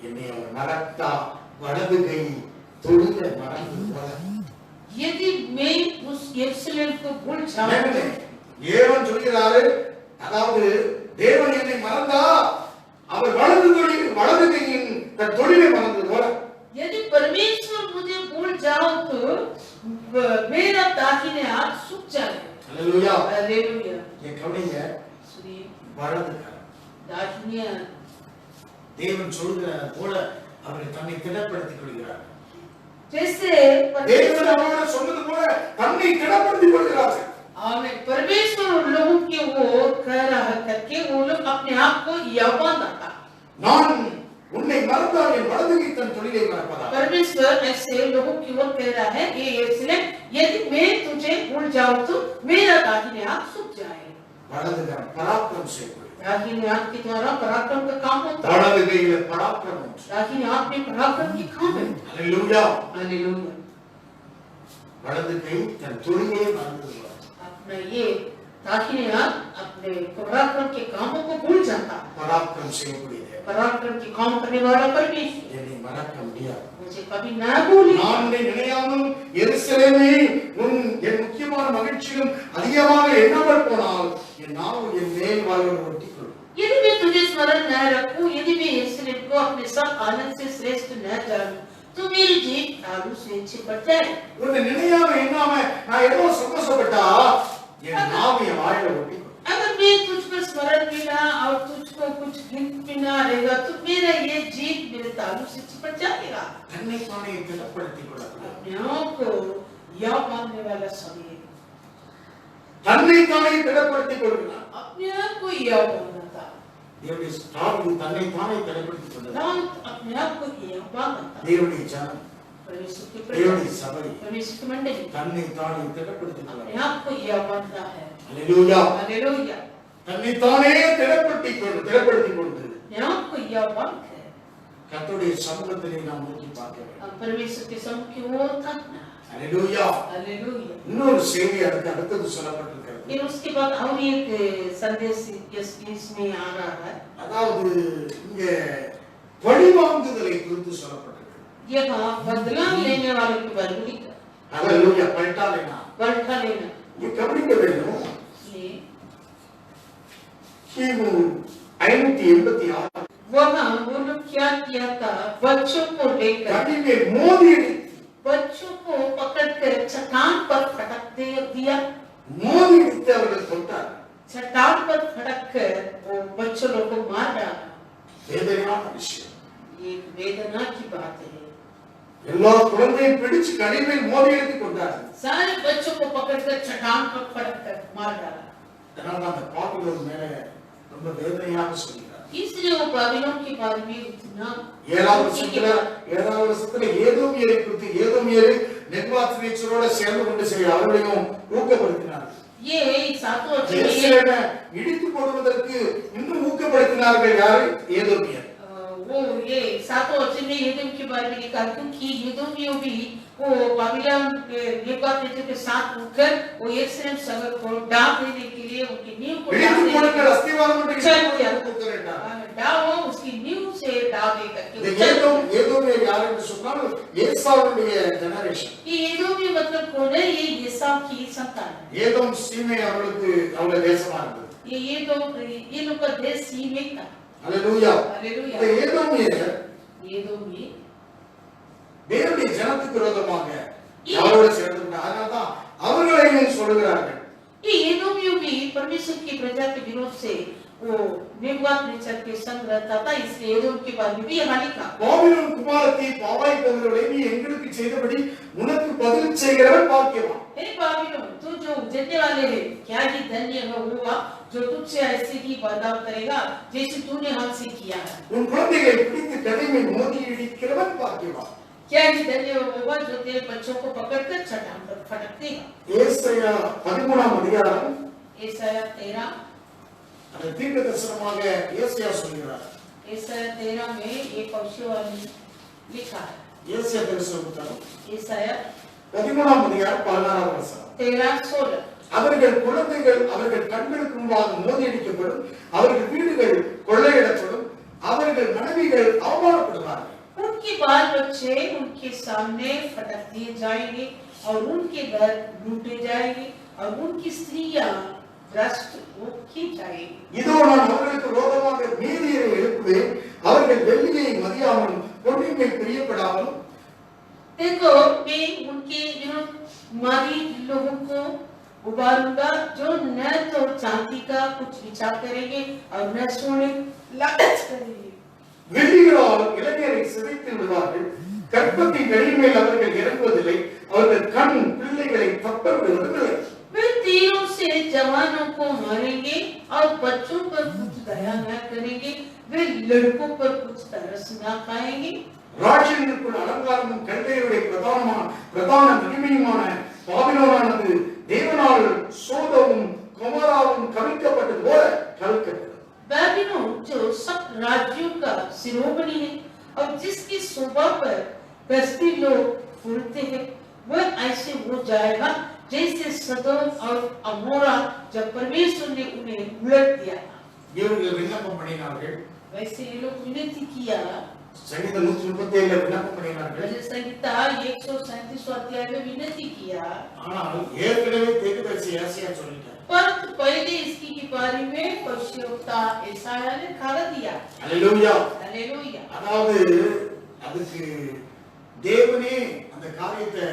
என்னை அவர் மறத்தா வலது கை தொழுத மறந்து போல. यदि मैं उस यरूशलेम को भूल जाऊं, ஏவன் சொல்கிறாரு, அதாவது தேவன் என்னை மறந்தா அவர் வலது கையின் தன் தொழிலை மறந்தது போல. यदि परमेश्वर मुझे भूल जाओ तो मेरा दाहिने हाथ सूख जाएगा। அல்லேலூயா. हालेलुया। என் கவனிங்க, सुनिए, வலது கை दाहिने हाथ தேவன் சொல்கிற போல அவர் தன்னை திடப்படுத்திக் கொள்கிறார். जैसे தேவன் அவரோட சொன்னது போல தன்னை திடப்படுத்திக் கொள்கிறார். आमीन। परमेश्वर उन लोगों की ओर कह रहा करके वो लोग अपने आप को यहोवा था। நான் உன்னை மறந்தால் என் வலது கை தன் தொழிலை மறப்பதா. परमेश्वर ऐसे लोगों की ओर कह रहा है, ये यरूशलेम यदि मैं तुझे भूल जाऊं तो मेरा दाहिने हाथ सूख जाए। வலது கை பராக்கிரம் செய்யக்கூடிய, दाहिने हाथ के द्वारा पराक्रम का काम होता है। வலது கையில பராக்கிரம் உண்டு. दाहिने हाथ में पराक्रम की काम है। அல்லேலூயா. हालेलुया। வலது கை தன் தொழிலை மறந்தது போல. अपना ये दाहिने हाथ अपने पराक्रम के कामों को भूल जाता। பராக்கிரம் செய்யக்கூடியது पराक्रम के काम करने वाला परमेश्वर என்னை மறக்க முடியாது. मुझे कभी ना भूले। நான் உன்னை நினையாமல் எருசலேமே உன் என் முக்கியமான மகிழ்ச்சியும் அதிகமாக எண்ணாமல் போனால் என் நாவு என் மேல் வாயோடு ஒட்டிக்கொள்ளும். यदि मैं तुझे स्मरण न रखूं, यदि मैं यरूशलेम को अपने सब आनंद से श्रेष्ठ न जानूं, तो मेरी जीभ तालू से छिपट जाए। உன்னை நினையாம எண்ணாம நான் ஏதோ சந்தோஷப்பட்டா என் நாவு என் வாயோடு ஒட்டிக்கொள்ளும். अगर मैं तुझको स्मरण बिना और तुझको मुझको कुछ गिन पिना रहेगा तो मेरा ये जीत मेरे तालू से चिपट जाएगा। தன்னை தானே திடப்படுத்திக் கொள்ளக்கூடாது. अपने आप को याद मानने वाला समय தன்னை தானே திடப்படுத்திக் கொள்கிறார். अपने आप को याद मानना था। தேவனுடைய தாவீது தன்னை தானே திடப்படுத்திக் கொண்டார். दाऊद अपने आप को याद मानता था। தேவனுடைய ஜனம், परमेश्वर की தேவனுடைய சபை परमेश्वर की मंडली தன்னை தானே திடப்படுத்திக் अपने கொள்கிறார். आप को याद मानता है। அல்லேலூயா. हालेलुया। தன்னை தானே திடப்படுத்திக் கொண்டு अपने आप को याद मानकर கர்த்தருடைய சமூகத்திலே நாம் நோக்கி பார்க்க வேண்டும். अब परमेश्वर के सम्मुख की ओर ताकना। அல்லேலூயா. हालेलुया। இன்னொரு செய்தி அதுக்கு அடுத்தது சொல்லப்பட்டிருக்கிறது. फिर उसके बाद और एक संदेश इसमें आ रहा है। அதாவது இங்க பழிவாங்குதலை குறித்து சொல்லப்பட்டிருக்கு. यहाँ बदला लेने वाले के बारे में लिखा। அல்லேலூயா. பல்டா लेना. बदला लेना। ये கவனிக்க வேண்டும். ये கிமு 586 वहाँ वो लोग क्या किया था, बच्चों को लेकर கடிமே மோதி बच्चों को पकड़कर चट्टान पर फटक दिया। மோதி அடித்து அவர்கள் கொண்டார். चट्टान पर फटक कर वो बच्चों लोग को मार डाला। வேதனையான விஷயம். ये एक वेदना की बात है। எல்லா குழந்தையும் பிடிச்சு கடிமே மோதி அடித்து கொண்டார். सारे बच्चों को पकड़कर चट्टान पर फटक कर मार डाला। அதனால அந்த பாபிலோன் மேல ரொம்ப வேதனையாக சொல்கிறார். इसलिए वो बाबिलोन के बारे में इतना 7வது வருஷத்துல ஏதோமியரை குறித்து ஏதோமியர் நெபுகாத்நேச்சரோட சேர்ந்து கொண்டு அவர்களையும் ஊக்கப்படுத்தினார். ये सातों இடித்து போடுவதற்கு இன்னும் ஊக்கப்படுத்தினார்கள். யாரு? ஏதோமியர். वो ये सातों वचन में एदोम के बारे में लिखा क्योंकि एदोमियों भी वो बाबिलोन के नेबूकदनेस्सर के साथ होकर वो यरूशलेम शहर को डाल देने के लिए उनकी नींव को डालो उसकी नींव से डाल देकर ஏதோமியர் யார் என்று சொன்னால் ஏசாவுடைய ஜெனரேஷன். ये एदोमी मतलब कौन है? ये एसाव की संतान है। ஏதோம் சீமை அவர்களுக்கு அவளுடைய தேசமா இருந்தது. ये लोग का देश सीमे था। அல்லேலூயா. हालेलुया। இந்த ஏதோமியர் एदोमी தேவனுடைய ஜனத்துக்கு விரோதமாக அவரோடு சேர்ந்து கொண்டார். அதனால்தான் அவர்களையும் சொல்கிறார்கள். ये एदोमियों भी परमेश्वर की प्रजा के विरोध से वो नेबूकदनेस्सर के संग रहता था, इसलिए एदोम के बारे में भी यहाँ लिखा। பாபிலோன் குமாரத்தி பாவாய் போகிறவளே, நீ எங்களுக்கு செய்தபடி உனக்கு பதில் செய்கிறவன் பாக்கியவான். हे बाबिलोन, तू जो उजड़ने वाले है, क्या ही धन्य होगा जो तुझसे ऐसे ही बर्ताव करेगा जैसे तूने हमसे किया है। உன் குழந்தைகளை பிடித்து கடிமை மோதி இடிக்கிறவன் பாக்கியவான். क्या ही धन्य होगा जो तेरे बच्चों को पकड़कर चट्टान पर फटक देगा। ஏசாயா 13ஆம் அதிகாரம் ஏசாயா 13 அந்த தீர்க்க தரிசனமாக ஏசாயா சொல்கிறார். ஏசாயா 13 में एक भविष्यवाणी लिखा है। ஏசாயா தரிசன புத்தகம் ஏசாயா 13ஆம் அதிகாரம் 16ஆம் வசனம். 13:16 அவர்கள் குழந்தைகள் அவர்கள் கண்களுக்கு முன்பாக மோதி அடிக்கப்படும், அவர்கள் வீடுகள் கொள்ளையிடப்படும், அவர்கள் மனைவிகள் அவமானப்படுவார்கள். उनके बाल बच्चे उनके सामने फटक दिए जाएंगे और उनके घर लूटे जाएंगे और उनकी स्त्रियां भ्रष्ट की जाएंगी। இதோ நான் அவர்களுக்கு விரோதமாக நீதியை எழுப்புவேன், அவர்கள் வெள்ளியை மதியாமலும் பொன்னின்மை பிரியப்படாமலும். देखो मैं उनके विरुद्ध मारी लोगों को उबारूंगा जो न तो चांदी का कुछ विचार करेंगे और न सोने लालच करेंगे। வெள்ளிகளால் இளைஞரை சிதைத்து விடுவார்கள், கற்பத்தின் வெளிமேல் அவர்கள் இறங்குவதில்லை, அவர்கள் கண் பிள்ளைகளை தப்ப விடுவதில்லை. वे तीरों से जवानों को मारेंगे और बच्चों पर कुछ दया न करेंगे, वे लड़कों पर कुछ तरस न खाएंगे। ராஜ்யங்களுக்குள் அலங்காரமும் கல்தையுடைய பிரதான மகிமையுமான பாபிலோனானது தேவனால் சோதோமும் கொமோராவும் கவிழ்க்கப்பட்டது போல கவிழ்க்கப்பட்டது. बाबिलोन जो सब राज्यों का शिरोमणि है और जिसकी शोभा पर बस्ती लोग फूलते हैं, वह ऐसे हो जाएगा जैसे सदोम और अमोरा जब परमेश्वर ने उन्हें उलट दिया था। இவர்கள் விண்ணப்பம் பண்ணினார்கள். वैसे ये लोग विनती किया। சங்கீதம் 137 விண்ணப்பம் பண்ணினார்கள். संहिता 137 अध्याय में विनती किया। ஆனால் ஏற்கனவே தீர்க்கதரிசி ஏசாயா சொல்லிட்டார். परंतु पहले इसकी के बारे में भविष्यवक्ता यशायाह ने खबर दिया। அல்லேலூயா. हालेलुया। அதாவது அதுக்கு தேவனே அந்த காரியத்தை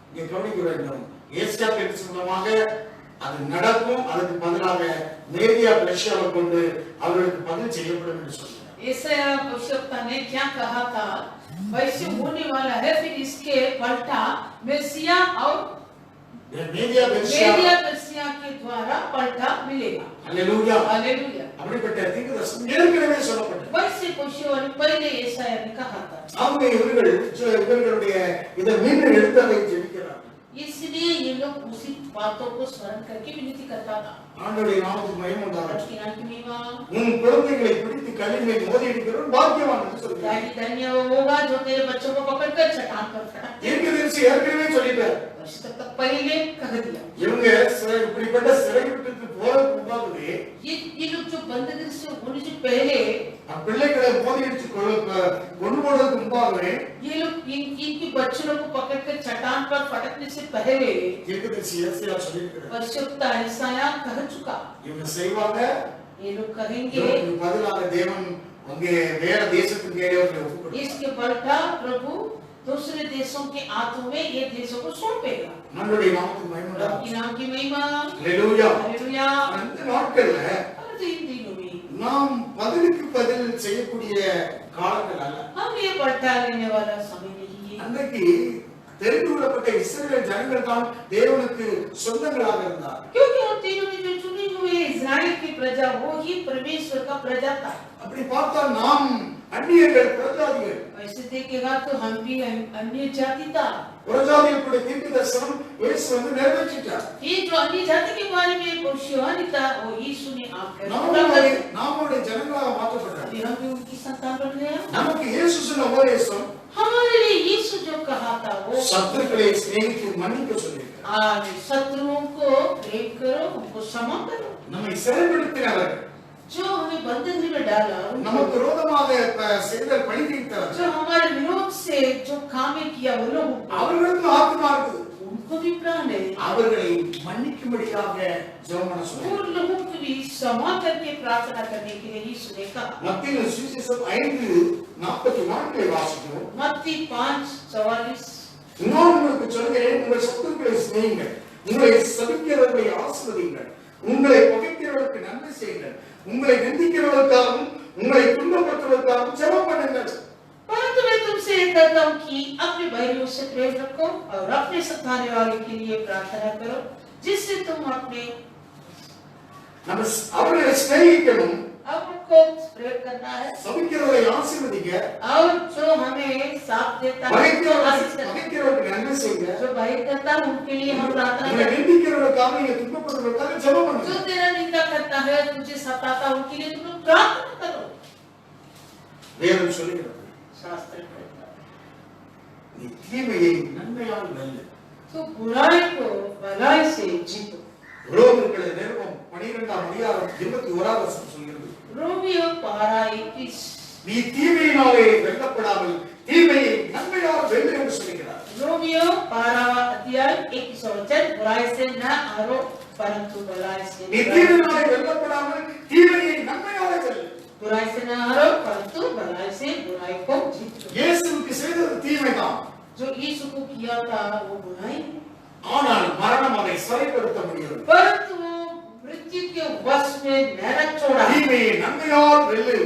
இங்கே கவனிக்க வேண்டும். ஏசாயா தீர்க்கதரிசி மூலமாக அது நடக்கும். அதுக்கு பதிலாக மேரியா பெர்ஷியாவை கொண்டு அவர்களுக்கு பதில் செய்யப்படும் என்று சொல்றார். यशाया भविष्यवक्ता ने क्या कहा था, वैसे होने वाला है, फिर इसके पलटा मेसिया और மேரியா பெர்சியா के द्वारा पलटा मिलेगा. அல்லேலூயா. हालेलुया. அப்படிப்பட்ட தீர்க்கதரிசனம் ஏற்கனவே சொல்லப்பட்டது. वैसे भविष्यवाणी पहले यशाया ने कहा था. அவங்க இவர்களுடைய இதை மீண்டும் எடுத்து அதை ஜெபிக்கிறார்கள். इसलिए ये लोग उसी बातों को स्मरण करके विनती करता था. ஆண்டவருடைய நாமத்துக்கு மகிமை உண்டாகட்டும். की महिमा. உன் குழந்தைகளை பிடித்து கல்லில் மோதி அடிக்கிறவன் பாக்கியவான் என்று சொல்கிறார். धन्य होगा जो तेरे बच्चों को पकड़कर चट्टान पर फटकते. தீர்க்கதரிசி ஏற்கனவே சொல்லிட்டார். तब तक पहले कह दिया. இவங்க இப்படிப்பட்ட சிறை விட்டு போறதுக்கு முன்னாடி ये लोग जो बंदगी से होने से पहले பிள்ளைகளை மோதி அடிச்சு கொண்டு போறதுக்கு முன்னாடி ये लोग इनके बच्चों को पकड़कर चट्टान पर फटकने से पहले தீர்க்கதரிசி ஏசாயா சொல்லியிருக்கிறார். भविष्यवक्ता यशाया कह चुका. இவங்க செய்வாங்க. ये लोग कहेंगे. இதுக்கு பதிலாக தேவன் அங்கே வேற தேசத்துக்கு ஏறியவர்களை ஒப்புக்கொடுத்தார். इसके पलटा प्रभु दूसरे देशों के हाथों में ये देशों को सौंपेगा. நம்மளுடைய நாமத்துக்கு மகிமை உண்டாகட்டும். की नाम की महिमा. ஹalleluya. हालेलुया. அந்த நாட்கள்ல इन दिनों में நாம் பதிலுக்கு பதில் செய்யக்கூடிய காலங்கள் அல்ல. हम ये पलटा लेने वाला समय नहीं है. அன்றைக்கு தெரிந்து கொள்ளப்பட்ட இஸ்ரவேல் ஜனங்கள் தான் தேவனுக்கு சொந்தங்களாக இருந்தார். क्योंकि उन तीनों में जो चुनी हुई इस्राएल की प्रजा वो ही परमेश्वर का प्रजा था. அப்படி பார்த்தா நாம் அந்நியர்கள், புறஜாதிகள். ऐसे देखेगा तो हम भी अन्य जाति था. புறஜாதிகளுடைய தீர்க்கதரிசனம் இயேசு வந்து நிறைவேற்றிட்டார். ये जो अन्य जाति के बारे में भविष्यवाणी था वो यीशु ने आपके நாமுடைய ஜனங்களாக மாற்றப்பட்டார். हम भी उनकी संतान बन गए. நமக்கு இயேசு சொன்ன உபதேசம் हमारे लिए यीशु जो कहा था वो சத்துருக்களை சிநேகித்து மன்னிக்க சொல்லியிருக்கிறார். आज शत्रुओं को प्रेम करो, उनको क्षमा करो. நம்மை சிறைப்படுத்தினவர், जो हमें बंधन में डाला, நமக்கு விரோதமாக செய்த பழி தீர்த்தவர், जो हमारे विरोध से जो काम किया वो लोग அவர்களுக்கு ஆத்மா இருக்குது. उनको भी प्राण है. அவர்களை மன்னிக்கும்படியாக ஜெபம் பண்ண சொன்னார். उन लोगों को भी क्षमा करके प्रार्थना करने के लिए यीशु ने कहा. மத்தேயு சுவிசேஷம் 5:44 வாசிக்கிறோம். मत्ती 5:44. நான் உங்களுக்கு சொல்கிறேன், உங்கள் சத்துருக்களை சிநேகியுங்கள், உங்களை சபிக்கிறவர்களை ஆசீர்வதியுங்கள், உங்களை பகைக்கிறவர்களுக்கு நன்மை செய்யுங்கள், உங்களை நிந்திக்கிறவர்களுக்காகவும் உங்களை துன்பப்படுத்துவதற்காகவும் ஜெபம் பண்ணுங்கள். परंतु मैं तुमसे कहता हूँ कि अपने भाइयों से प्रेम रखो और अपने सताने वाले के लिए प्रार्थना करो, जिससे तुम अपने அவர்களை சிநேகிக்கணும், अब उनको प्रेम करना है, சபிக்கிறவர்களை ஆசீர்வதிங்க, और जो हमें साथ देता है பகைக்கிறவர்களுக்கு நன்மை செய்யுங்க, जो भाई करता है उनके लिए हम प्रार्थना உங்களை करें. நிந்திக்கிறவர்களுக்காக நீங்க துன்பப்படுத்துவதற்காக ஜெபம் பண்ணுங்க. जो तेरा निंदा करता है, तुझे सताता है, उनके लिए तुम प्रार्थना करो. வேதம் சொல்லுகிறது, शास्त्र कहता है நீ தீமையை நன்மையால் வெல்லு. तो बुराई को भलाई से जीतो. ரோமர்கள் நிருபம் 12:21 சொல்கிறது, रोमियो 12:21. நீ தீமையினாலே வெல்லப்படாமல் தீமையை நன்மையால் வெல்லு என்று சொல்கிறார். रोमियो 12:21 बुराई से न हारो परंतु भलाई से. நீ தீமையினாலே வெல்லப்படாமல் தீமையை நன்மையால் வெல்லு. बुराई से न हारो परंतु भलाई से बुराई को जीतो. இயேசுவுக்கு செய்தது தீமைதான், जो यीशु को किया था वो बुराई, ஆனால் மரணம் அதை சரிப்படுத்த முடியவில்லை. परंतु वो मृत्यु के वश में न छोड़ा. தீமையை நன்மையால் வெல்லு.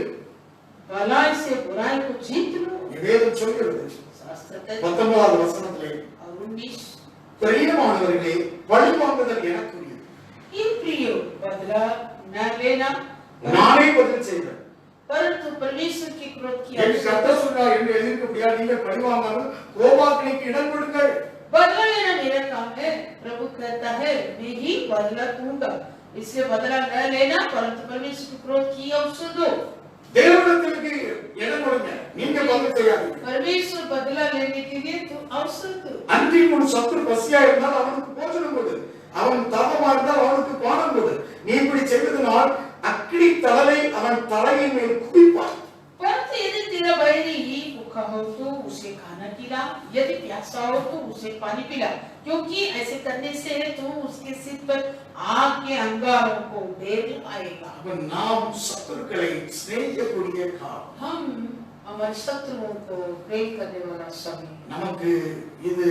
भलाई से बुराई को जीत लो. வேதம் சொல்கிறது शास्त्र कहता है 19வது வசனத்திலே, 19. பிரியமானவர்களே, பழி வாங்குதல் எனக்குரியது, इन प्रियो बदला न लेना, நானே பதில் செய்வேன் परंतु परमेश्वर की क्रोध की என்று கர்த்தர் சொன்னார் என்று எழுதியிருக்கிறபடியா நீங்கள் பழி வாங்காமல் கோபாக்கினைக்கு இடம் கொடுங்கள். बदला लेना मेरा काम है. प्रभु कहता है मैं ही बदला दूंगा, इसलिए बदला न लेना, परंतु परमेश्वर की क्रोध की अवसर दो. தேவனிடத்திற்கு இடம் கொடுங்க, நீங்க பதில் செய்யாதீங்க. परमेश्वर बदला लेने के लिए तो अवसर दो. அன்றி உன் சத்துரு பசியா இருந்தால் அவனுக்கு போஜனம் கொடு, அவன் தாகமா இருந்தால் அவனுக்கு பானம் கொடு. நீ இப்படி செய்வதனால் அக்கினி தழலை அவன் தலையின் மேல் குவிப்பான். परंतु यदि तेरा बैरी ही भूखा हो तो उसे खाना खिला, यदि प्यासा हो तो उसे पानी पिला, क्योंकि ऐसे करने से तू उसके सिर पर आग के अंगारों को ढेर आएगा. அவன் நாம் சத்துருக்களை சிநேகிக்கக்கூடிய காலம். हम हमारे शत्रुओं को प्रेम करने वाला समय. நமக்கு இது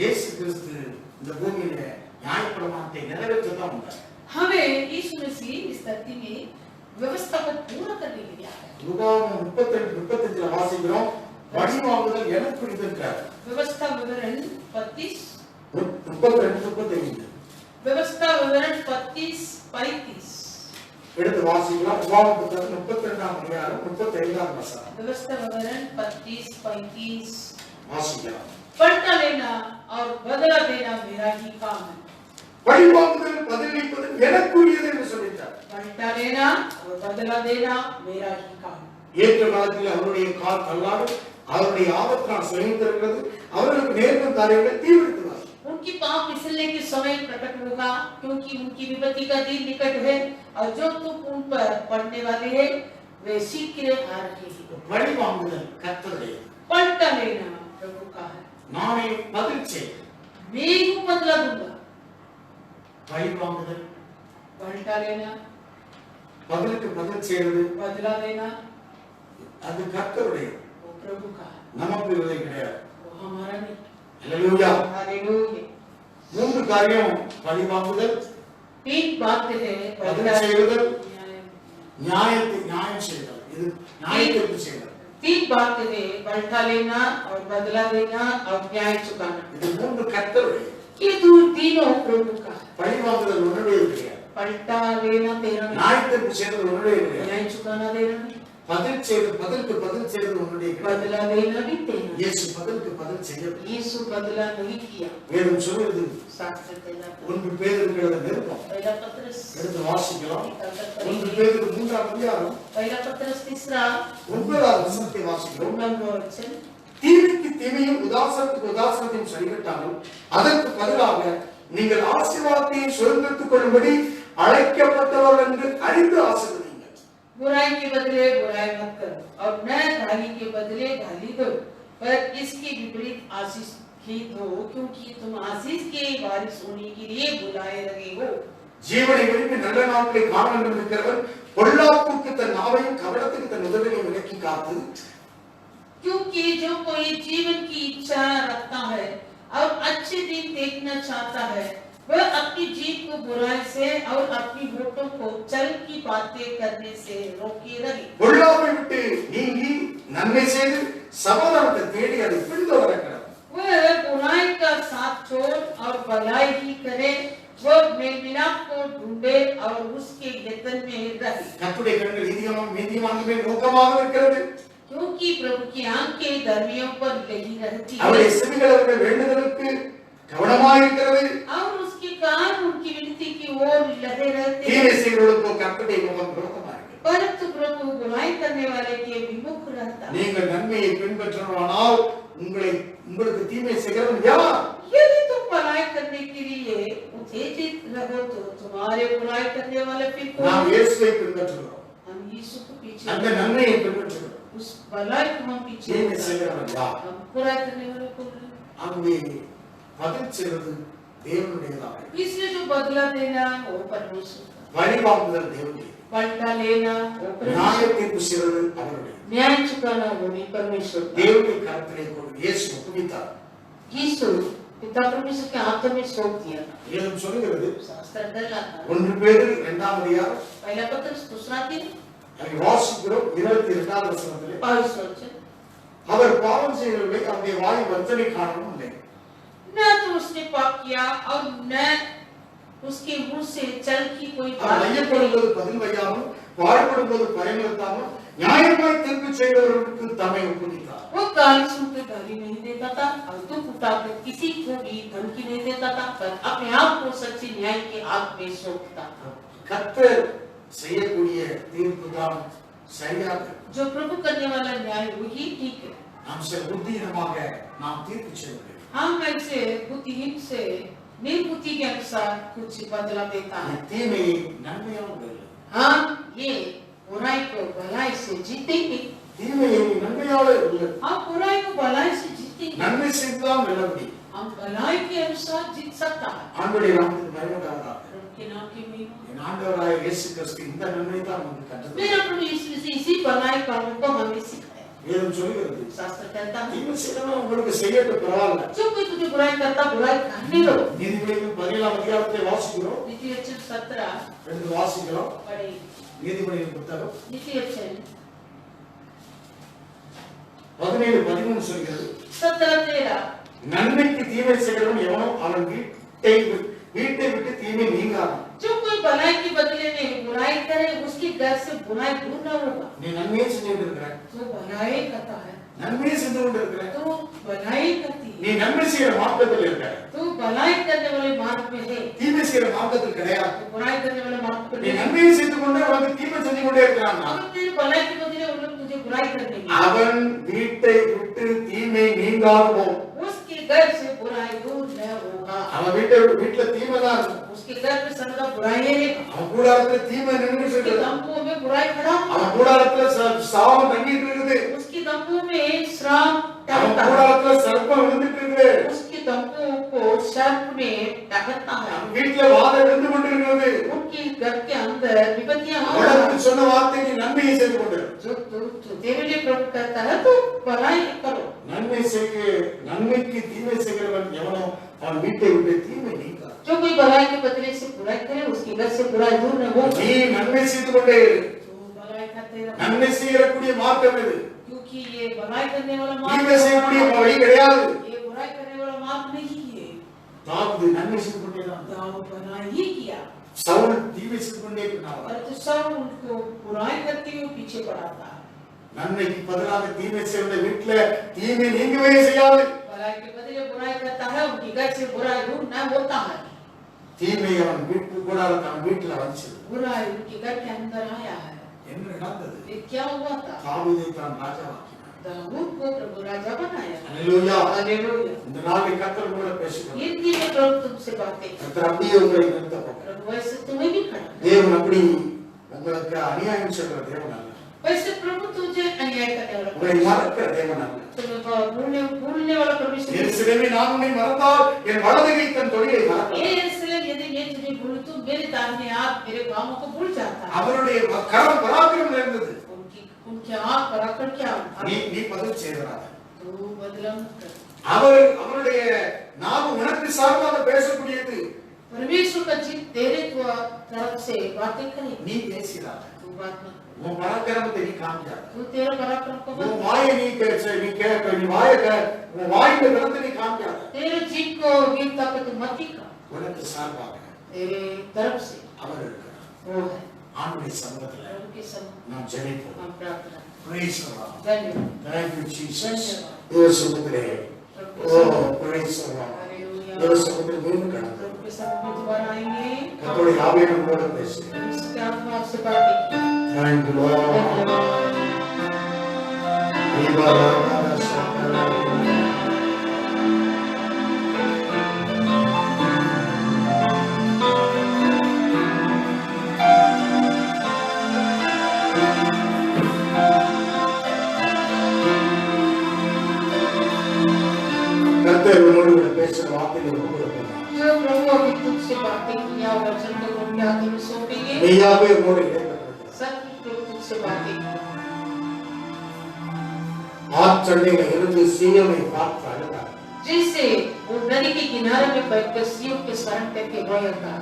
இயேசு கிறிஸ்து இந்த பூமியில நியாயப்பிரமாணத்தை நிறைவேற்றத்தான் வந்தார். हमें यीशु मसीह इस धरती में व्यवस्था को पूरा करने के लिए आया। உபாகமம் 32:35 வாசிக்கிறோம், பழிவாங்குதல் எனக்குரியதுன்றார். व्यवस्था विवरण 32 32:35 व्यवस्था विवरण 32-35 எடுத்து வாசிக்கலாம். உபாகமம் 32ஆம் அதிகாரம் 35ஆம் வசனம். व्यवस्था विवरण 32-35 வாசிக்கலாம். पलटा लेना और बदला देना मेरा ही काम है। பழிவாங்குதல் பதிலளிப்பது எனக்குரியது என்று சொல்லிட்டார். पलटा लेना और बदला देना मेरा ही काम। ஏற்ற காலத்தில் அவருடைய கால் தள்ளாடும், அவருடைய ஆபத்தால் சுயந்திருக்கிறது, அவர்களுக்கு நேர்ந்த காரியங்களை தீவிரத்துவார். उनकी पांव फिसलने के समय प्रकट होगा, क्योंकि उनकी विपत्ति का दिन निकट है और जो तुम उन पर पड़ने वाले हैं वे शीघ्र आ रहे हैं। பழிவாங்குதல் கர்த்தருடையது. पलटा लेना प्रभु का है, நானே பதில் செய். मैं ही बदला दूंगा। பழிவாங்குதல், पलटा लेना, பதிலுக்கு பதில் செய்வது, बदला देना அது கர்த்தருடையது, वो प्रभु का है, நமக்கு இது கிடையாது. वो हमारा नहीं। அல்லேலூயா. हालेलुया। மூன்று காரியம், பழிவாங்குதல், तीन बातें हैं, பதில் செய்வது, न्याय। நியாயம் செய்தல். இது நியாயத்திற்கு செய்தல். तीन बातें हैं, पलटा लेना और बदला देना और न्याय चुकाना। இது மூன்று கர்த்தருடையது. ये तीनों प्रभु का है। பழிவாங்குதல் உன்னுடையது கிடையாது. पलटा लेना तेरा नहीं, நியாயத்திற்கு செய்தல் உன்னுடையது கிடையாது. न्याय चुकाना तेरा नहीं, பதில் செய்து பதிலுக்கு பதில் செய்வது உன்னுடைய கிடையாது. बदला देना भी तेरा नहीं। இயேசு பதிலுக்கு பதில் செய்யவில்லை. यीशु बदला नहीं किया। வேதம் சொல்லுது, शास्त्र कहता है, ஒன்று பேதுருக்கு எழுதின நிருபம் पहला पत्रस எடுத்து வாசிக்கலாம். निकालकर ஒன்று पढ़ेंगे। பேதுரு 3ஆம் அதிகாரம் पहला पत्रस 3 9வது வசனத்தை வாசிக்கிறோம். 9वां वचन। தீமைக்கு தீமையும் உதாசனத்துக்கு உதாசனத்தையும் சரிகட்டாமல் அதற்கு பதிலாக நீங்கள் ஆசீர்வாதத்தையும் சுதந்திரத்துக் கொள்ளும்படி அழைக்கப்பட்டவர்கள் என்று அறிந்து ஆசீர்வதிங்கள். बुराई के बदले बुराई मत करो और न गाली के बदले गाली दो, पर इसके विपरीत आशीष ही दो, क्योंकि तुम आशीष के वारिस होने के लिए बुलाए गए हो। ஜீவனை விரும்பி நல்ல நாட்களை காண வேண்டும் இருக்கிறவன் பொல்லாப்புக்கு தன் நாவையும் கபடத்துக்கு தன் உதவியை விலக்கி காத்து, क्योंकि जो कोई जीवन की इच्छा रखता है और अच्छे दिन देखना चाहता है, वह अपनी जीभ को बुराई से और अपनी होठों को छल की बातें करने से रोके रहे। பொல்லாப்பை விட்டு நீங்கி நன்மை செய்து சமாதானத்தை தேடி அதை பின்தொடர கடவுள். वह बुराई का साथ छोड़ और भलाई ही करे, वह मेल मिलाप को ढूंढे और उसके यत्न में रहे। கர்த்தருடைய கண்கள் நீதிமான் மேல் நோக்கமாக இருக்கிறது. क्योंकि प्रभु की आंखें धर्मियों पर लगी रहती है அவருடைய செவிகள் அவருடைய வேண்டுதலுக்கு கவனமாக இருக்கிறது. और उसके कान उनकी विनती की ओर लगे रहते தீமை हैं, செய்கிறவர்களுக்கோ கர்த்தருடைய முகம் விரோதமாக இருக்கிறது. परंतु प्रभु बुराई करने वाले के विमुख रहता है। நீங்கள் நன்மையை பின்பற்றவானால் உங்களுக்கு தீமை செய்கிறவன் யார்? यदि तुम बुराई करने के लिए उत्तेजित रहो तो तुम्हारे बुराई करने वाले फिर நாம் कौन? இயேசுவை பின்பற்றுகிறோம், हम यीशु को पीछे அந்த நன்மையை பின்பற்றுகிறோம். उस भलाई को हम पीछे தீமை செய்கிறவன் யார்? हम बुराई करने वाले को அங்கே பதில் செய்வது தேவனுடையதாக. इसलिए जो बदला देना वो परमेश्वर का, பழிவாங்குதல் தேவனுடையது, पलटा लेना वो परमेश्वर, நியாயத்தீர்ப்பு செய்வது அவருடையது. न्याय चुकाना वो भी परमेश्वर का। தேவனுடைய கரத்திலே கொண்டு இயேசு ஒப்புவித்தார். यीशु पिता परमेश्वर के हाथों में सौंप दिया था। வேதம் சொல்லுகிறது, शास्त्र कहलाता है, 1 பேதுரு 2ஆம் அதிகாரம் पहला पत्रस 2 அதை வாசிக்கிறோம். 22வது வசனத்திலே, 22 वचन। அவர் பாவம் செய்யவில்லை, அவருடைய வாய் வஞ்சனை காணவும் இல்லை. न तो उसने पाप किया और न उसके मुंह से छल की कोई அவர் बात ஐயப்படும் निकली। போது பதில் வையாமல், பாழ்படும் போது பயமுறுத்தாமல், நியாயமாய் தீர்ப்பு செய்கிறவர்களுக்கு தம்மை ஒப்புவித்தார். वो गाली सुनकर गाली नहीं देता था और दुख उठाकर किसी को भी धमकी नहीं देता था, पर अपने आप को सच्चे न्याय के हाथ में सौंपता था। கர்த்தர் செய்யக்கூடிய தீர்ப்பு தான் சரியாக. जो प्रभु करने वाला न्याय वही ठीक है। நாம் சில புத்தியினமாக நாம் தீர்ப்பு செய்யவில்லை. हम ऐसे बुद्धिहीन से निर्बुद्धि के अनुसार कुछ बदला देता है। தீமையை நன்மையாக வெல்லும். हम ये बुराई को भलाई से जीतेंगे। தீமையை நன்மையால வெல்லும். हम बुराई को भलाई से जीतेंगे। நன்மை செய்துதான் வெல்ல முடியும். हम भलाई के अनुसार जीत सकता है। ஆண்டவருடைய நாமத்துக்கு மகிமை உண்டாவதாக. उनके नाम की महिमा। என் ஆண்டவராகிய இயேசு கிறிஸ்து இந்த நன்மை தான் நமக்கு கற்றுத்தந்தார். मेरा प्रभु यीशु मसीह इसी भलाई कामों को हमें सिखाया। வேதம் சொல்கிறது शास्त्र कहता है தீமை செய்யறவன் உங்களுக்கு செய்யட்டும் பரவாயில்ல. जो कोई तुझे बुराई करता बुराई करने दो। நீதிமொழிகள் 17ஆம் அதிகாரத்தை வாசிக்கிறோம். नीति वचन 17 ரெண்டு வாசிக்கிறோம். पढ़े। நீதிமொழிகள் புத்தகம் नीति वचन 17:13 சொல்கிறது 17:13 நன்மைக்கு தீமை செய்கிறவன் எவனோ அவன் வீட்டை விட்டு தீமை நீங்காது. जो कोई भलाई के बदले में बुराई करे उसके घर से बुराई दूर न होगा। நீ நன்மையே செஞ்சுட்டு இருக்கிற, जो भलाई करता है நன்மையே செஞ்சு கொண்டு இருக்கிற, तो भलाई करती நீ நன்மை செய்யற மார்க்கத்தில் இருக்க, तो भलाई करने वाले मार्ग में है, தீமை செய்யற மார்க்கத்தில் கிடையாது. तो बुराई करने वाले मार्ग पर நீ नहीं। நன்மையை செய்து கொண்டே உனக்கு தீமை செஞ்சு கொண்டே இருக்கிறான். अगर तेरे भलाई के बदले उन लोग तुझे बुराई कर देंगे, அவன் வீட்டை விட்டு தீமை நீங்காது போகும். उसके घर से बुराई दूर न होगा। அவன் வீட்டுல தீமை தான் இருக்கும். उसके घर में सदा बुराई है, அவன் கூடாரத்துல தீமை நின்று उसके இருக்குது. तंबू में बुराई खड़ा होगा, அவன் கூடாரத்துல சாபம் தங்கிட்டு இருக்குது. उसके तंबू में श्राप அவன் टहलता है, கூடாரத்துல சர்ப்பம் விழுந்துட்டு இருக்குது. उसके तंबू को सर्प में टहलता है, அவன் வீட்டுல வாதை விழுந்து கொண்டிருக்கிறது. उनके घर के अंदर विपत्तियां आ रही உனக்கு हैं। சொன்ன வார்த்தை நீ நன்மையை செய்து கொண்டு जो तू तेरे लिए प्रभु कहता है तो भलाई करो। நன்மை செய்ய நன்மைக்கு தீமை செய்கிறவன் எவனோ அவன் வீட்டை விட்டு தீமை நீங்காது. जो कोई भलाई के बदले से बुराई करे उसके घर से बुराई दूर न हो। நீ நன்மை செய்து கொண்டே இரு. तो भलाई करते रहो, நன்மை செய்யக்கூடிய மார்க்கம் இது. क्योंकि ये भलाई करने वाला தீமை செய்யக்கூடிய मार्ग, வழி கிடையாது. ये बुराई करने वाला मार्ग नहीं है। தாவீது நன்மை செய்து கொண்டே இருந்தான். दाऊद भलाई ही किया, சவுல் தீமை செய்து கொண்டே இருந்தான். परंतु साउल उनको बुराई करते हुए पीछे पड़ा था। நன்மைக்கு பதிலாக தீமை செய்த வீட்டுல தீமை நீங்கவே செய்யாது. भलाई के बदले बुराई करता है, उनके घर से बुराई दूर न होता है। தீமை அவன் வீட்டு கூடாரத்தை அவன் வீட்டுல வந்துச்சு. बुराई उनके घर के अंदर आया है। என்ன நடந்தது? ये क्या हुआ था? தாவீதை தான் ராஜாவாக்கினார். दाऊद को प्रभु राजा बनाया। அல்லேலூயா. हालेलुया। இந்த நாளில் கர்த்தர் உங்களை பேசுகிறார். ये दिन में प्रभु तुमसे बातें कर, கர்த்தர் அப்படியே உங்களை நிறுத்த போகிறார். प्रभु वैसे तुम्हें भी खड़ा, தேவன் அப்படி உங்களுக்கு அநியாயம் செய்கிற தேவன் அல்ல. वैसे प्रभु तुझे अन्याय करने वाला, உங்களை மறக்கிற தேவன் அல்ல. तुम्हें भूलने वाला परमेश्वर। எருசலேமே நான் உன்னை மறந்தால் என் வலது கை தன் தொழிலை மறக்கும். ये यरूशलेम यदि मैं तुझे भूलूं तो मेरे दाहिने हाथ मेरे कामों को भूल जाता है। அவருடைய கரம் பராக்கிரமம் இருந்தது. उनके हाथ पराक्रम क्या நீ பதில் செய்கிறார். तो बदला मत कर। அவருடைய நாவு உனக்கு சார்பாக பேசக்கூடியது. परमेश्वर का जीव तेरे तरफ से बातें करे, நீ பேசுகிறார். तू बात मत कर। உன் பராக்கிரமத்தை நீ காமிக்காத. तू तेरा पराक्रम को मत, உன் வாயை நீ பேச நீ கேட்க நீ உன் வாயின் பலத்தை நீ காமிக்காத. तेरे जीव को वीरता पे तू मत दिखा। உனக்கு சார்பாக तेरे तरफ से அவர் இருக்கிறார். वो है। ஆண்டுடைய சமூகத்தில் प्रभु के सम्मुख நாம் ஜெபிப்போம். हम प्रार्थना Praise the Lord. धन्यवाद। Thank you Jesus. धन्यवाद। தேவ சமூகத்திலே प्रभु के ஓ सम्मुख, praise the Lord. हालेलुया। தேவ சமூகத்தில் மீண்டும் கடந்து प्रभु के सम्मुख में दोबारा आएंगे, கர்த்தருடைய ஆவியை நம்மோடு பேசு. इसके आत्मा आपसे बातें की। Thank you Lord. धन्यवाद। கர்த்தர் உன்னோடு கூட பேசுற வார்த்தைகள் உங்களுக்கு जो प्रभु अभी तुझसे बातें किया वचन को उनके हाथों में सौंपेंगे, மெய்யாவே உன்னோடு இடைப்பட்டிருக்கிறார். सब प्रभु तुझसे बातें की। ஆற்றண்டையில இருந்து சீயோனை பார்த்து அழுதார். जैसे वो नदी के किनारे में बैठकर सियोन के स्मरण करके रोया था,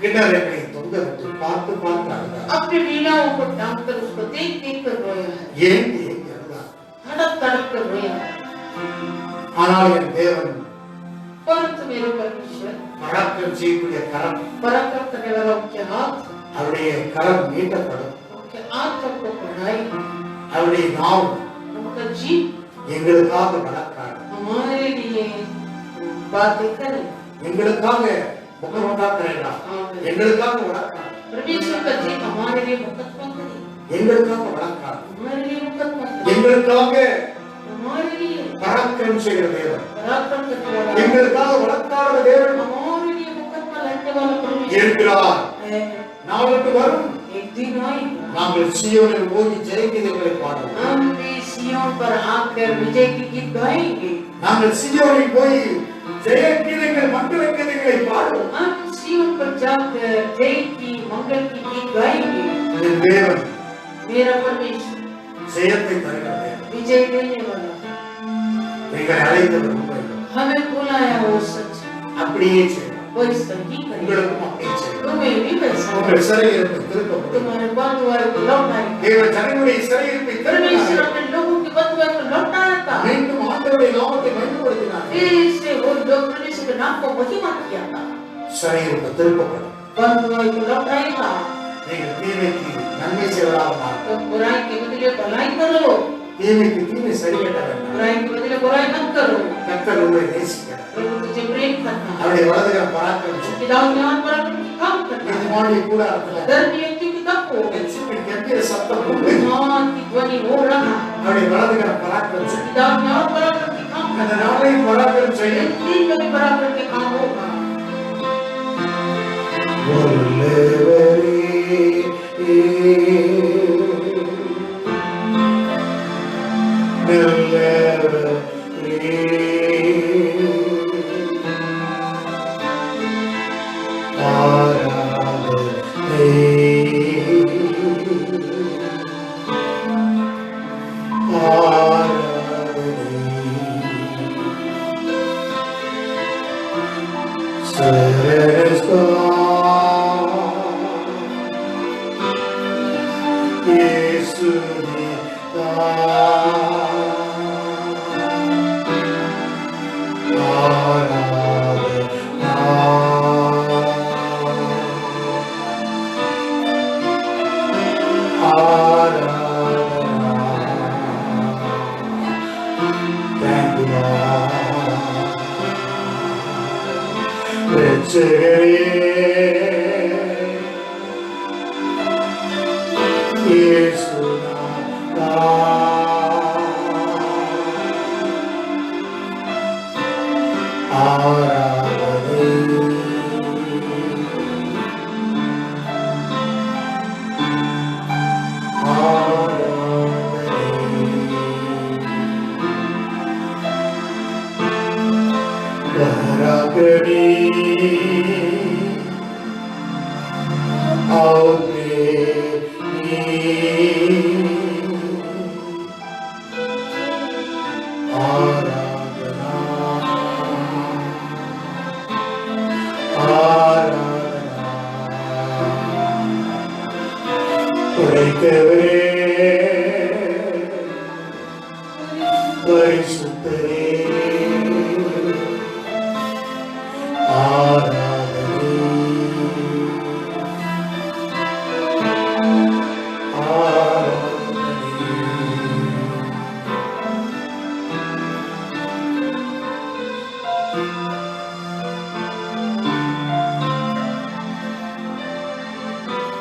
கிணறுகளை தொங்க விட்டு பார்த்து பார்த்து அழுதார். अपने वीणाओं को टांग कर उसको देख देख कर रोया है, ஏன் ஏங்கி அழுதார்? तड़प तड़प कर रोया है। ஆனால் என் தேவன் परंतु मेरे परमेश्वर பராக்கிரம் செய்யக்கூடிய கரம், पराक्रम करने वाला उनके हाथ, அவருடைய கரம் நீட்டப்படும். उनके हाथ को बढ़ाई, அவருடைய நாவு उनका जीव எங்களுக்காக வழக்காடு, हमारे लिए बातें करे। எங்களுக்காக முகமுண்டாக்குறா, எங்களுக்காக வழக்காடு, परमेश्वर का जीव हमारे लिए मुकदमा करे, எங்களுக்காக வழக்காடு, हमारे लिए मुकदमा करे, எங்களுக்காக हमारे लिए பராக்கிரம் செய்கிற தேவன், पराक्रम करने वाला, எங்களுக்காக வழக்காடுற தேவன் हमारे लिए मुकदमा लड़ने वाला परमेश्वर இருக்கிறார். है। நாளுக்கு வரும் एक दिन आएगा, நாங்கள் சீயோனில் ஓடி ஜெயகீதங்களை பாடுவோம். हम भी सियोन पर आकर विजय की गीत गाएंगे। நாங்கள் சீயோனில் போய் ஜெயகீதங்கள் மங்கள கீதங்களை பாடுவோம். हम सियोन पर जाकर जय की मंगल की गीत गाएंगे। என் தேவன் मेरा परमेश्वर ஜெயத்தை தருகிற தேவன். विजय देने वाला எங்களை அழைத்தவர் உண்மை. हमें बुलाया वो सच அப்படியே செய்யும். वो इस पर ही करेगा உங்களுக்கும் அப்படியே செய்யும். तुम्हें भी वैसा உங்கள் சிறையிருப்பை திருப்பப்படும். तुम्हारे बंधुओं को लौटाएगा தேவன் தன்னுடைய சிறையிருப்பை परमेश्वर திருப்பினார். अपने लोगों के बंधुओं को लौटाया था மீண்டும் ஆண்டவருடைய நாமத்தை மகிமைப்படுத்தினார். फिर से वो लोग परमेश्वर के नाम को महिमा किया था சிறையிருப்பை திருப்பப்படும். बंधुओं को लौटाएगा நீங்கள் தீமைக்கு நன்மை செய்வதாக மாறும். तो बुराई के बदले भलाई करो தீமைக்கு தீமை சரிகட்ட வேண்டாம். बुराई के बदले बुराई मत करो கர்த்தர் உங்களை நேசிக்கிறார். प्रभु तुझे प्रेम करता है அவருடைய வலதுகரம் பராக்கிரமம் செய்யும். पिताओं के हाथ पर अपने काम करता है நீதிமானுடைய கூடாரத்துல धर्मियों की तब हो எச்சிப்பின் கம்பீர சத்தம் உண்டு. मान की ध्वनि हो रहा है அவருடைய வலதுகரம் பராக்கிரமம் செய்யும். पिताओं के हाथ पर अपने काम அந்த நாளை பராக்கிரமம் செய்யும். दिन में भी बराबर के काम होगा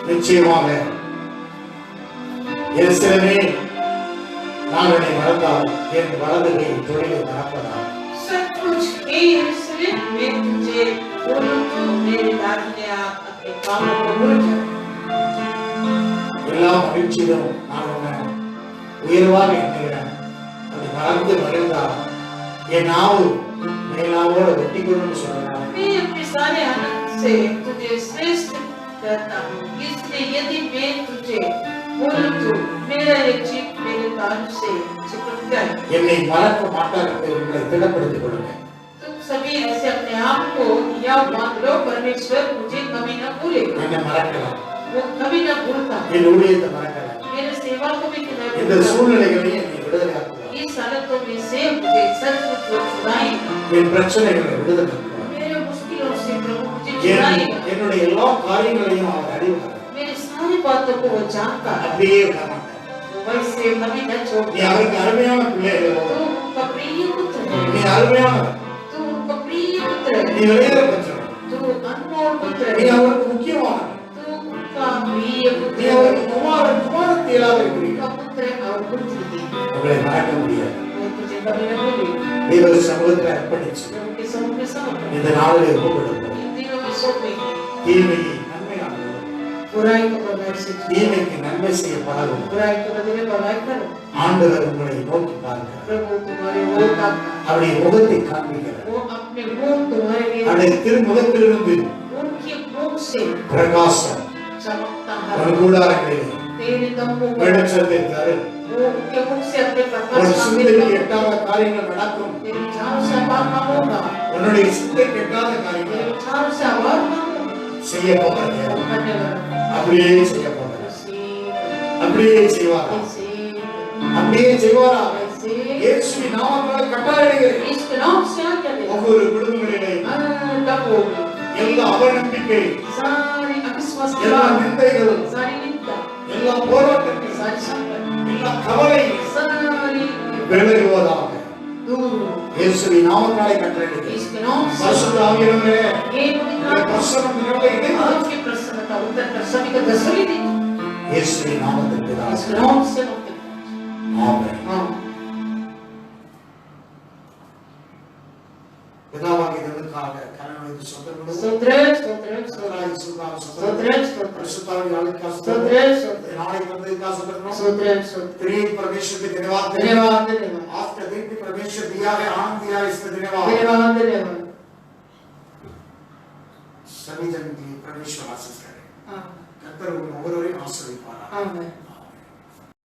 நிச்சயமாக எருசலேமே, நான் என்னை மறந்தால் என் வலது கை தொழிலை மறப்பதா? सचमुच हे यरूशलेम, मैं तुझे बोलूं तो मेरे दाहिने हाथ अपने कामों को भूल जा। எல்லா மகிழ்ச்சியிலும் நான் உன்னை உயர்வாக எண்ணுகிறேன். அப்படி மறந்து மகிழ்ந்தால் என் நாவு மேலாவோடு வெட்டிக்கொள்ளும் சொல்லலாம். मैं अपने सारे आनंद से तुझे श्रेष्ठ कहता हूँ, इसलिए यदि मैं तुझे बोलूं तो मेरा एक जीभ मेरे कान से चिपक जाए। என்னை மறக்க மாட்டார்கள் உங்களை திடப்படுத்திக் கொள்ளுங்கள். तुम सभी ऐसे अपने आप को या मान लो, परमेश्वर मुझे कभी न भूलेगा। என்னை மறக்கலாம், वो कभी न भूलता। என் ஊழியத்தை மறக்கலாம். मेरे सेवा को भी न இந்த भूलता। சூழ்நிலைகளையும் என்னை விடுதலையாக்குவார். इस हालतों में से मुझे सचमुच वो छुड़ाएगा। என் பிரச்சனைகளை விடுதலையாக்குவார். मेरे मुश्किलों से प्रभु मुझे என் छुड़ाएगा। என்னுடைய எல்லா காரியங்களையும் அவர் அறிவார். मेरी सारी बातों को वो जानता है। அப்படியே விட மாட்டார். वो वैसे कभी न நீ छोड़ता। அவருக்கு அருமையான பிள்ளைகளோ, तू उनका प्रिय पुत्र நீ है। அருமையானவர், तू उनका प्रिय पुत्र நீ है। வெளியேற பெற்றவர், तू अनमोल पुत्र நீ है। அவருக்கு முக்கியமானவர், तू उनका प्रिय நீ पुत्र है। அவருக்கு குமாரத்தி இல்லாத இருக்கிறீர்கள். उनका पुत्र और पुत्री है। உங்களை மறக்க முடியாது. मैं तुझे कभी न भूलेगा। தேவ சமூகத்தில் அர்ப்பணிச்சு उनके सामने समर्पण இந்த நாளிலே ஒப்புக்கொடுப்போம். इन दिनों में सौंपेंगे। தீமையை நன்மையானது, बुराई को बुराई से जीत। தீமைக்கு நன்மை செய்ய பழகும். बुराई के बदले बुराई करो। ஆண்டவர் உங்களை நோக்கி பார்க்கிறார். प्रभु तुम्हारे मुंह का அவருடைய முகத்தை காண்பிக்கிறார். वो अपने मुंह तुम्हारे लिए அவருடைய திருமுகத்திலிருந்து उनके मुंह से பிரகாசம் चमकता है। ஒரு கூடாரங்களிலே तेरे दम को வெளிச்சத்தை தரு. वो के मुख से अपने உன் प्रकाश का சிந்தைக்கு मेरे எட்டாத காரியங்கள் நடக்கும். तेरे विचारों से अपार ना होगा உன்னுடைய சிந்தைக்கு எட்டாத तेरे காரியங்கள் विचारों से अपार ना होगा செய்ய போகிறது. करने वाला அப்படியே செய்ய போகிறது. ऐसे அப்படியே செய்வாரா? ऐसे அப்படியே செய்வாரா? ऐसे இயேசுவின் நாமத்தால் கட்டளையிடுகிறேன். इसके नाम से आज्ञा दे ஒவ்வொரு குடும்பங்களிலே दबो எல்லா அவநம்பிக்கை, सारी अविश्वास எல்லா நிந்தைகள், सारी निंदा எல்லா போராட்டங்கள், सारी संकट எல்லா கவலை सारी விலகுவதாக दूर இயேசுவின் நாமத்தாலே கட்டளையிடுகிறேன். इसके नाम से பரிசுத்த ஆவியானவரே, ये இந்த पवित्र பிரசன்னம் நிரம்ப இணைந்து आपकी प्रसन्नता उतर कर सभी को दसली दी இயேசுவின் நாமத்தில் பிதாவே. इसके नाम से मुक्ति ஆமென். हाँ பிதாவாகிய தேவனுக்காக கரங்களை சொந்தங்களும் स्तोत्र स्तोत्र स्तोत्र स्तोत्र स्तोत्र பரிசுத்தாவின் ஆளுக்காக स्तोत्र स्तोत्र நாளை வந்ததுக்காக சொந்தங்களும் स्तोत्र स्तोत्र प्रिय परमेश्वर के धन्यवाद धन्यवाद धन्यवाद आज का दिन भी परमेश्वर दिया है, आनंद दिया है, इसका धन्यवाद। धन्यवाद धन्यवाद सभी जन की परमेश्वर आशीष करे। हाँ कर्तर उन ओवरऑल आशीर्वाद पारा। आमेन।